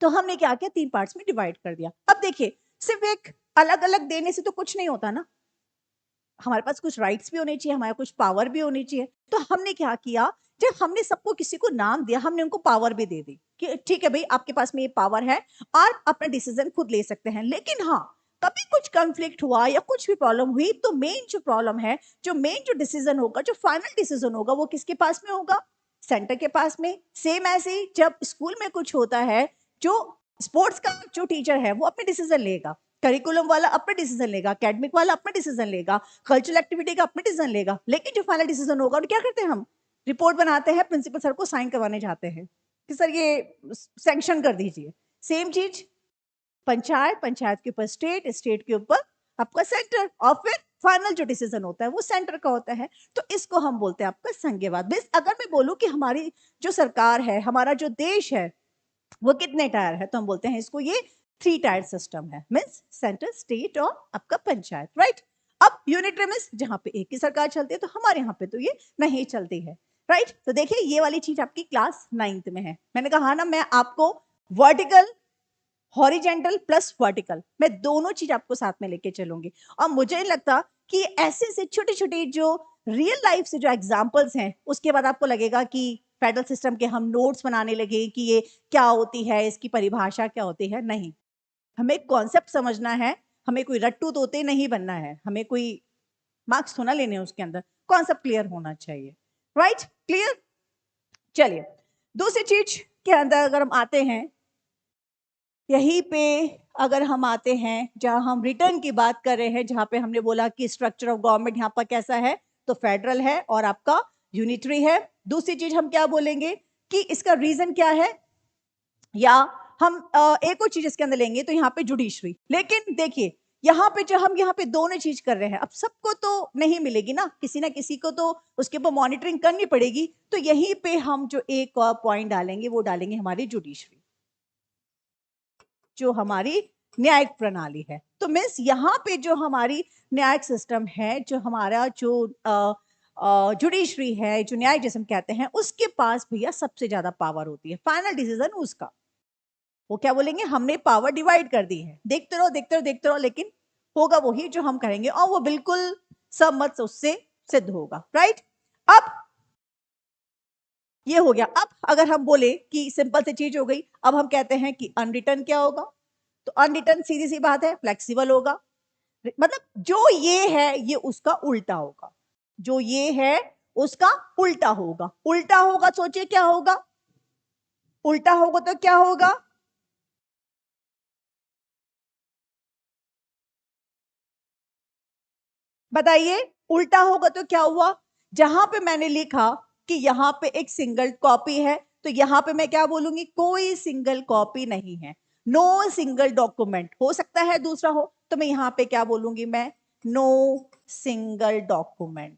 तो हमने क्या किया, 3 पार्ट्स में डिवाइड कर दिया। अब देखिए सिर्फ एक अलग अलग देने से तो कुछ नहीं होता ना, हमारे पास कुछ राइट्स भी होने चाहिए, हमारे कुछ पावर भी होनी चाहिए। तो हमने क्या किया, जब हमने सबको किसी को नाम दिया, हमने उनको पावर भी दे दी कि ठीक है भाई आपके पास में ये पावर है और अपना डिसीजन खुद ले सकते हैं। लेकिन हाँ, कभी कुछ कंफ्लिक्ट हुआ या कुछ भी प्रॉब्लम हुई, तो मेन जो प्रॉब्लम है, जो मेन जो डिसीजन होगा, जो फाइनल डिसीजन होगा, वो किसके पास में होगा, सेंटर के पास में। सेम ऐसे ही जब स्कूल में कुछ होता है, जो स्पोर्ट्स का जो टीचर है वो अपने डिसीजन लेगा, करिकुलम वाला अपना डिसीजन लेगा, एकेडमिक वाला अपना डिसीजन लेगा, कल्चरल एक्टिविटी का अपना डिसीजन लेगा, लेकिन जो फाइनल डिसीजन होगा, और क्या करते हैं हम, रिपोर्ट बनाते हैं, प्रिंसिपल सर को साइन करवाने जाते हैं कि सर ये सैंक्शन कर दीजिए। सेम चीज पंचायत, पंचायत के ऊपर स्टेट, स्टेट के ऊपर आपका सेंटर, और फिर फाइनल जो डिसीजन होता है वो सेंटर का होता है। तो इसको हम बोलते हैं आपका संघीयवाद। अगर मैं बोलूं कि हमारी जो सरकार है, हमारा जो देश है, वो कितने टायर है? तो हम बोलते हैं इसको ये 3 टायर सिस्टम है, मीन्स सेंटर, स्टेट और आपका पंचायत, राइट। अब यूनिटरी मीन्स जहां पे एक ही सरकार चलती है, तो हमारे यहाँ पे तो ये नहीं चलती है, राइट। तो देखिए ये वाली चीज आपकी क्लास 9th में है। मैंने कहा ना मैं आपको वर्टिकल, हॉरिजेंटल प्लस वर्टिकल, मैं दोनों चीज आपको साथ में लेके चलूंगी। और मुझे नहीं लगता कि ऐसे से छोटे छोटे जो रियल लाइफ से जो एग्जाम्पल्स हैं उसके बाद आपको लगेगा कि फेडरल सिस्टम के हम नोट्स बनाने लगे कि ये क्या होती है, इसकी परिभाषा क्या होती है। नहीं, हमें कॉन्सेप्ट समझना है, हमें कोई रट्टू तोते नहीं बनना है, हमें कोई मार्क्स थोड़ा लेने हैं उसके अंदर, कॉन्सेप्ट क्लियर होना चाहिए, राइट। क्लियर। चलिए दूसरी चीज के अंदर अगर हम आते हैं, यहीं पे अगर हम आते हैं जहां हम रिटर्न की बात कर रहे हैं, जहां पे हमने बोला कि स्ट्रक्चर ऑफ गवर्नमेंट यहाँ पर कैसा है, तो फेडरल है और आपका यूनिटरी है। दूसरी चीज हम क्या बोलेंगे कि इसका रीजन क्या है, या हम एक और चीज इसके अंदर लेंगे तो यहाँ पे जुडिशरी। लेकिन देखिए यहाँ पे जो हम यहाँ पे दोनों चीज कर रहे हैं, अब सबको तो नहीं मिलेगी ना, किसी ना किसी को तो उसके ऊपर मॉनिटरिंग करनी पड़ेगी। तो यहीं पे हम जो एक और पॉइंट डालेंगे वो डालेंगे हमारी जुडिशरी, जो हमारी न्यायिक प्रणाली है। तो मीन्स यहाँ पे जो हमारी न्यायिक सिस्टम है, जो हमारा जो जुडिशरी है, जो न्यायिक जिसम कहते हैं, उसके पास भैया सबसे ज्यादा पावर होती है, फाइनल डिसीजन उसका। वो क्या बोलेंगे, हमने पावर डिवाइड कर दी है, देखते रहो देखते रहो देखते रहो, लेकिन होगा वही जो हम करेंगे और वो बिल्कुल सहमत से उससे सिद्ध होगा, राइट। अब ये हो गया। अब अगर हम बोले कि सिंपल सी चीज हो गई, अब हम कहते हैं कि अनरिटर्न क्या होगा, तो अनरिटर्न सीधी सी बात है फ्लेक्सिबल होगा, मतलब जो ये है ये उसका उल्टा होगा, जो ये है उसका उल्टा होगा। उल्टा होगा, सोचिए क्या होगा, उल्टा होगा तो क्या होगा, बताइए। उल्टा होगा तो क्या हुआ, जहां पे मैंने लिखा कि यहां पे एक सिंगल कॉपी है, तो यहां पे मैं क्या बोलूंगी, कोई सिंगल कॉपी नहीं है, नो सिंगल डॉक्यूमेंट। हो सकता है दूसरा हो, तो मैं यहां पे क्या बोलूंगी, मैं नो सिंगल डॉक्यूमेंट,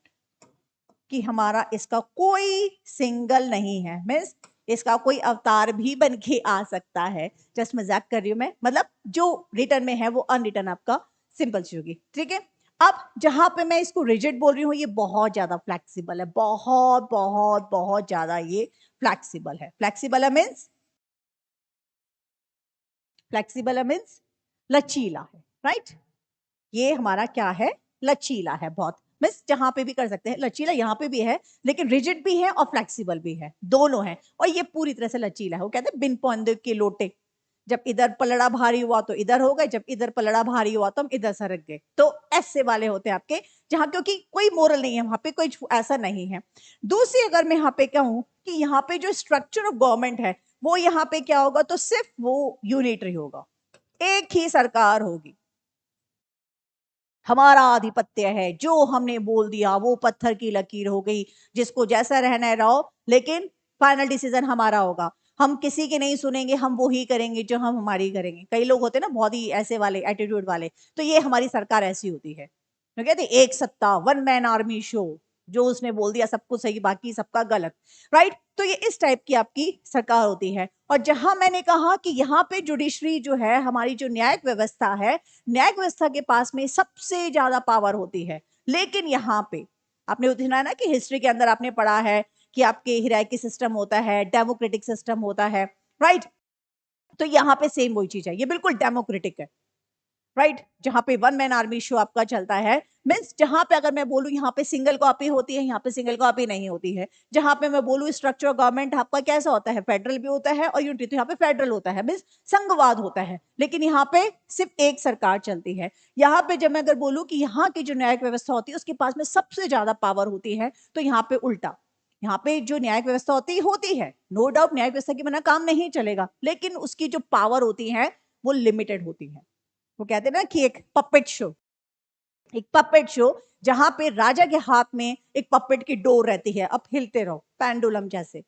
कि हमारा इसका कोई सिंगल नहीं है, मीन्स इसका कोई अवतार भी बन के आ सकता है। जस्ट मजाक कर रही हूं मैं, मतलब जो रिटर्न में है वो अनरिटर्न आपका सिंपल चीज होगी, ठीक है। अब जहां पे मैं इसको रिजिड बोल रही हूँ, ये बहुत ज्यादा फ्लेक्सिबल है, बहुत बहुत बहुत ज्यादा ये फ्लेक्सिबल है। फ्लेक्सिबल है मीन्स, फ्लेक्सिबल है मीन्स लचीला है, राइट। ये हमारा क्या है, लचीला है बहुत, मीन्स जहां पे भी कर सकते हैं, लचीला यहाँ पे भी है, लेकिन रिजिड भी है और फ्लेक्सिबल भी है, दोनों है। और ये पूरी तरह से लचीला है। वो कहते हैं बिन पौंदे के लोटे, जब इधर पलड़ा भारी हुआ तो इधर हो गए, जब इधर पलड़ा भारी हुआ तो हम इधर सरक गए। तो ऐसे वाले होते हैं आपके, जहां क्योंकि कोई मोरल नहीं है वहां पे, कोई ऐसा नहीं है। दूसरी अगर मैं यहाँ पे कहूं कि यहाँ पे जो स्ट्रक्चर ऑफ गवर्नमेंट है वो यहाँ पे क्या होगा, तो सिर्फ वो यूनिटरी होगा, एक ही सरकार होगी, हमारा आधिपत्य है, जो हमने बोल दिया वो पत्थर की लकीर हो गई, जिसको जैसा रहना है रहो, लेकिन फाइनल डिसीजन हमारा होगा। हम किसी के नहीं सुनेंगे, हम वो ही करेंगे जो हम हमारी करेंगे। कई लोग होते हैं ना बहुत ही ऐसे वाले एटीट्यूड वाले, तो ये हमारी सरकार ऐसी होती है, तो कहते एक सत्ता, वन मैन आर्मी शो, जो उसने बोल दिया सब कुछ सही, बाकी सबका गलत, राइट। तो ये इस टाइप की आपकी सरकार होती है। और जहां मैंने कहा कि यहाँ पे जुडिशरी जो है, हमारी जो न्यायिक व्यवस्था है, न्यायिक व्यवस्था के पास में सबसे ज्यादा पावर होती है। लेकिन यहाँ पे आपने सुना है ना कि हिस्ट्री के अंदर आपने पढ़ा है कि आपके हिरार्की सिस्टम होता है, डेमोक्रेटिक सिस्टम होता है, राइट। तो यहाँ पे सेम वही चीज है, ये बिल्कुल डेमोक्रेटिक है, राइट। जहां पे वन मैन आर्मी शो आपका चलता है, मीन्स जहां पे अगर मैं बोलूं यहाँ पे सिंगल कॉपी होती है, यहाँ पे सिंगल कॉपी नहीं होती है। जहां पे मैं बोलूं स्ट्रक्चर ऑफ गवर्नमेंट आपका कैसा होता है, फेडरल भी होता है और यूनिटी, तो यहाँ पे फेडरल होता है, मीन्स संघवाद होता है। लेकिन यहाँ पे सिर्फ एक सरकार चलती है। यहाँ पे जब मैं अगर बोलूं कि यहाँ की जो न्यायिक व्यवस्था होती है उसके पास में सबसे ज्यादा पावर होती है, तो यहाँ पे उल्टा, यहाँ पे जो न्यायिक व्यवस्था होती है, नो डाउट न्यायिक व्यवस्था के बिना काम नहीं चलेगा, लेकिन उसकी जो पावर होती है वो लिमिटेड होती है। वो कहते हैं ना कि एक पपेट शो, एक पपेट शो, जहां पे राजा के हाथ में एक पपेट की डोर रहती है, अब हिलते रहो पेंडुलम जैसे,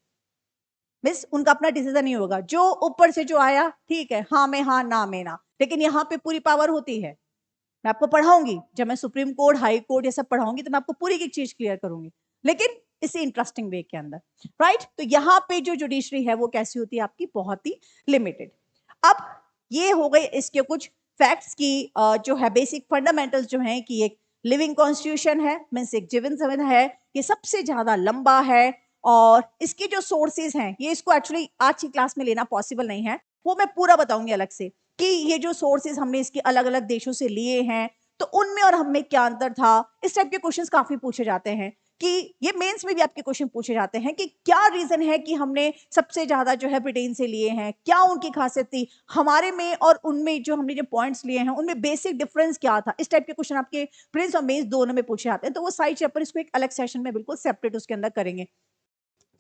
मिस उनका अपना डिसीजन नहीं होगा, जो ऊपर से जो आया ठीक है, हाँ में हाँ, ना में ना। लेकिन यहाँ पे पूरी पावर होती है। मैं आपको पढ़ाऊंगी, जब मैं सुप्रीम कोर्ट, हाई कोर्ट ये सब पढ़ाऊंगी तो मैं आपको पूरी की चीज क्लियर करूंगी। लेकिन इसी इंटरेस्टिंग वे के अंदर, राइट। तो यहाँ पे जो जुडिशरी है वो कैसी होती है आपकी, बहुत ही लिमिटेड। अब ये हो गए इसके कुछ फैक्ट्स की जो है बेसिक फंडामेंटल्स जो हैं कि एक लिविंग कॉन्स्टिट्यूशन है, मीन्स एक जीवन संविधान है, ये सबसे ज्यादा लंबा है और इसके जो सोर्सेज हैं ये इसको एक्चुअली आज की क्लास में लेना पॉसिबल नहीं है, वो मैं पूरा बताऊंगी अलग से कि ये जो सोर्सेज हमने इसके अलग अलग देशों से लिए हैं तो उनमें और हम में क्या अंतर था। इस टाइप के क्वेश्चंस काफी पूछे जाते हैं कि ये मेंस में भी आपके क्वेश्चन पूछे जाते हैं कि क्या रीजन है कि हमने सबसे ज्यादा जो है ब्रिटेन से लिए हैं, क्या उनकी खासियत थी हमारे में और उनमें, जो हमने जो पॉइंट्स लिए हैं उनमें बेसिक डिफरेंस क्या था। इस टाइप के क्वेश्चन आपके प्रिलिम्स और मेंस दोनों में पूछे जाते हैं, तो वो साइड चैप्टर इसको एक अलग सेशन में बिल्कुल सेपरेट उसके अंदर करेंगे।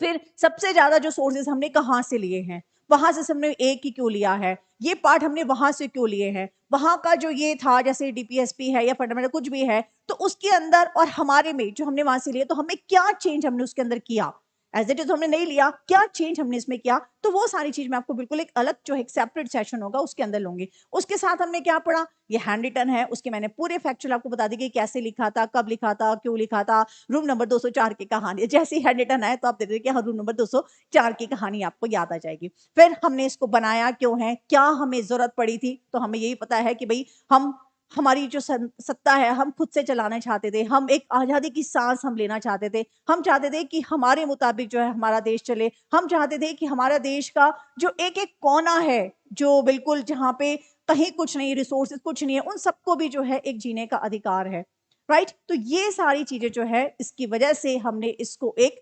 फिर सबसे ज्यादा जो सोर्सेज हमने कहां से लिए हैं, वहां से हमने एक ही क्यों लिया है, ये पार्ट हमने वहां से क्यों लिए हैं, वहां का जो ये था जैसे डीपीएसपी है या फंडामेंटल कुछ भी है, तो उसके अंदर और हमारे में जो हमने वहां से लिए तो हमें क्या चेंज हमने उसके अंदर किया, एज इट इज हमने नहीं लिया, क्या चेंज हमने इसमें किया, तो वो सारी चीज मैं आपको बिल्कुल एक अलग जो एक सेपरेट सेशन होगा उसके अंदर लूंगी। उसके साथ हमने क्या पढ़ा, ये हैंड रिटन है, उसके मैंने पूरे फैक्चुअल आपको बता दी कि कैसे लिखा था, कब लिखा था, क्यों लिखा था, रूम नंबर 204 की कहानी, जैसे ही हैंड रिटन आए तो आप दे देते कि हाँ रूम नंबर 204 की कहानी आपको याद आ जाएगी। फिर हमने इसको बनाया क्यों है, क्या हमें जरूरत पड़ी थी, तो हमें यही पता है कि भाई हम हमारी जो सत्ता है हम खुद से चलाना चाहते थे, हम एक आजादी की सांस हम लेना चाहते थे, हम चाहते थे कि हमारे मुताबिक जो है हमारा देश चले, हम चाहते थे कि हमारा देश का जो एक एक कोना है जो बिल्कुल जहां पे कहीं कुछ नहीं, रिसोर्सेज कुछ नहीं है, उन सबको भी जो है एक जीने का अधिकार है, राइट। तो ये सारी चीजें जो है इसकी वजह से हमने इसको एक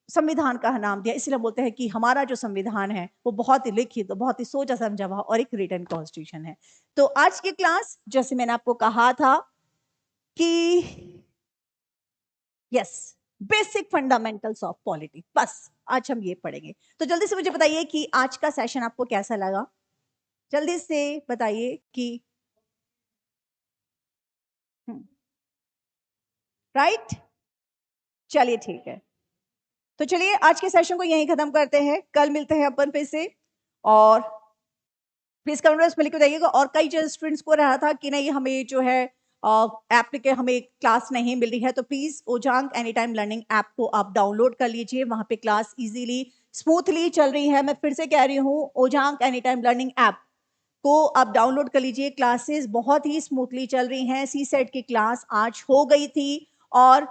संविधान का नाम दिया, इसलिए बोलते हैं कि हमारा जो संविधान है वो बहुत ही लिखित, बहुत ही सोचा समझा हुआ और एक रिटन कॉन्स्टिट्यूशन है। तो आज की क्लास जैसे मैंने आपको कहा था कि yes, basic fundamentals of polity, बस आज हम ये पढ़ेंगे। तो जल्दी से मुझे बताइए कि आज का सेशन आपको कैसा लगा, जल्दी से बताइए कि राइट। चलिए ठीक है, तो चलिए आज के सेशन को यहीं खत्म करते हैं, कल मिलते हैं अपन फिर से। और प्लीज कमेंट बॉक्स में लिख के बताइएगा। और कई जो स्टूडेंट्स को रहा था कि नहीं हमें जो है ऐप के हमें क्लास नहीं मिल रही है, तो प्लीज ओजांग एनी टाइम लर्निंग ऐप को आप डाउनलोड कर लीजिए, वहां पे क्लास इजीली स्मूथली चल रही है। मैं फिर से कह रही हूँ, ओजांग एनी टाइम लर्निंग ऐप को आप डाउनलोड कर लीजिए, क्लासेस बहुत ही स्मूथली चल रही हैं। सी सेट की क्लास आज हो गई थी और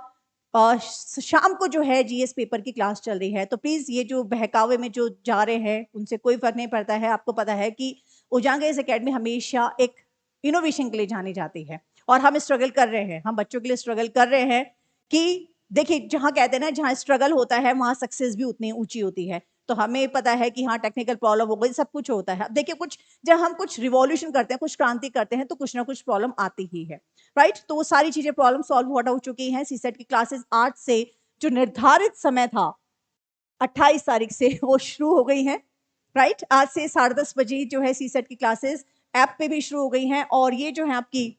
शाम को जो है जीएस पेपर की क्लास चल रही है, तो प्लीज ये जो बहकावे में जो जा रहे हैं उनसे कोई फर्क नहीं पड़ता है। आपको पता है कि उजांग एकेडमी हमेशा एक इनोवेशन के लिए जानी जाती है और हम स्ट्रगल कर रहे हैं, हम बच्चों के लिए स्ट्रगल कर रहे हैं कि देखिए जहां कहते हैं ना जहां स्ट्रगल होता है वहां सक्सेस भी उतनी ऊंची होती है। तो हमें पता है कि हाँ टेक्निकल प्रॉब्लम हो गई, सब कुछ होता है। अब देखिए कुछ जब हम कुछ रिवॉल्यूशन करते हैं, कुछ क्रांति करते हैं, तो कुछ ना कुछ प्रॉब्लम आती ही है, राइट। तो वो सारी चीजें प्रॉब्लम सॉल्व हो चुकी हैं। सीसेट की क्लासेस आज से जो निर्धारित समय था 28 तारीख से वो शुरू हो गई हैं, राइट। आज से 10:30 बजे जो है सीसेट की क्लासेस ऐप पे भी शुरू हो गई हैं और ये जो है आपकी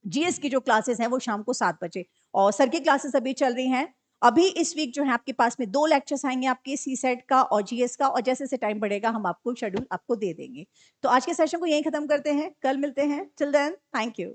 जीएस की जो क्लासेस हैं वो शाम को 7 बजे, और सर की क्लासेस अभी चल रही हैं। अभी इस वीक जो है आपके पास में 2 लेक्चर्स आएंगे आपके सी सेट का और जीएस का, और जैसे जैसे टाइम बढ़ेगा हम आपको शेड्यूल आपको दे देंगे। तो आज के सेशन को यहीं खत्म करते हैं, कल मिलते हैं। Till then thank you.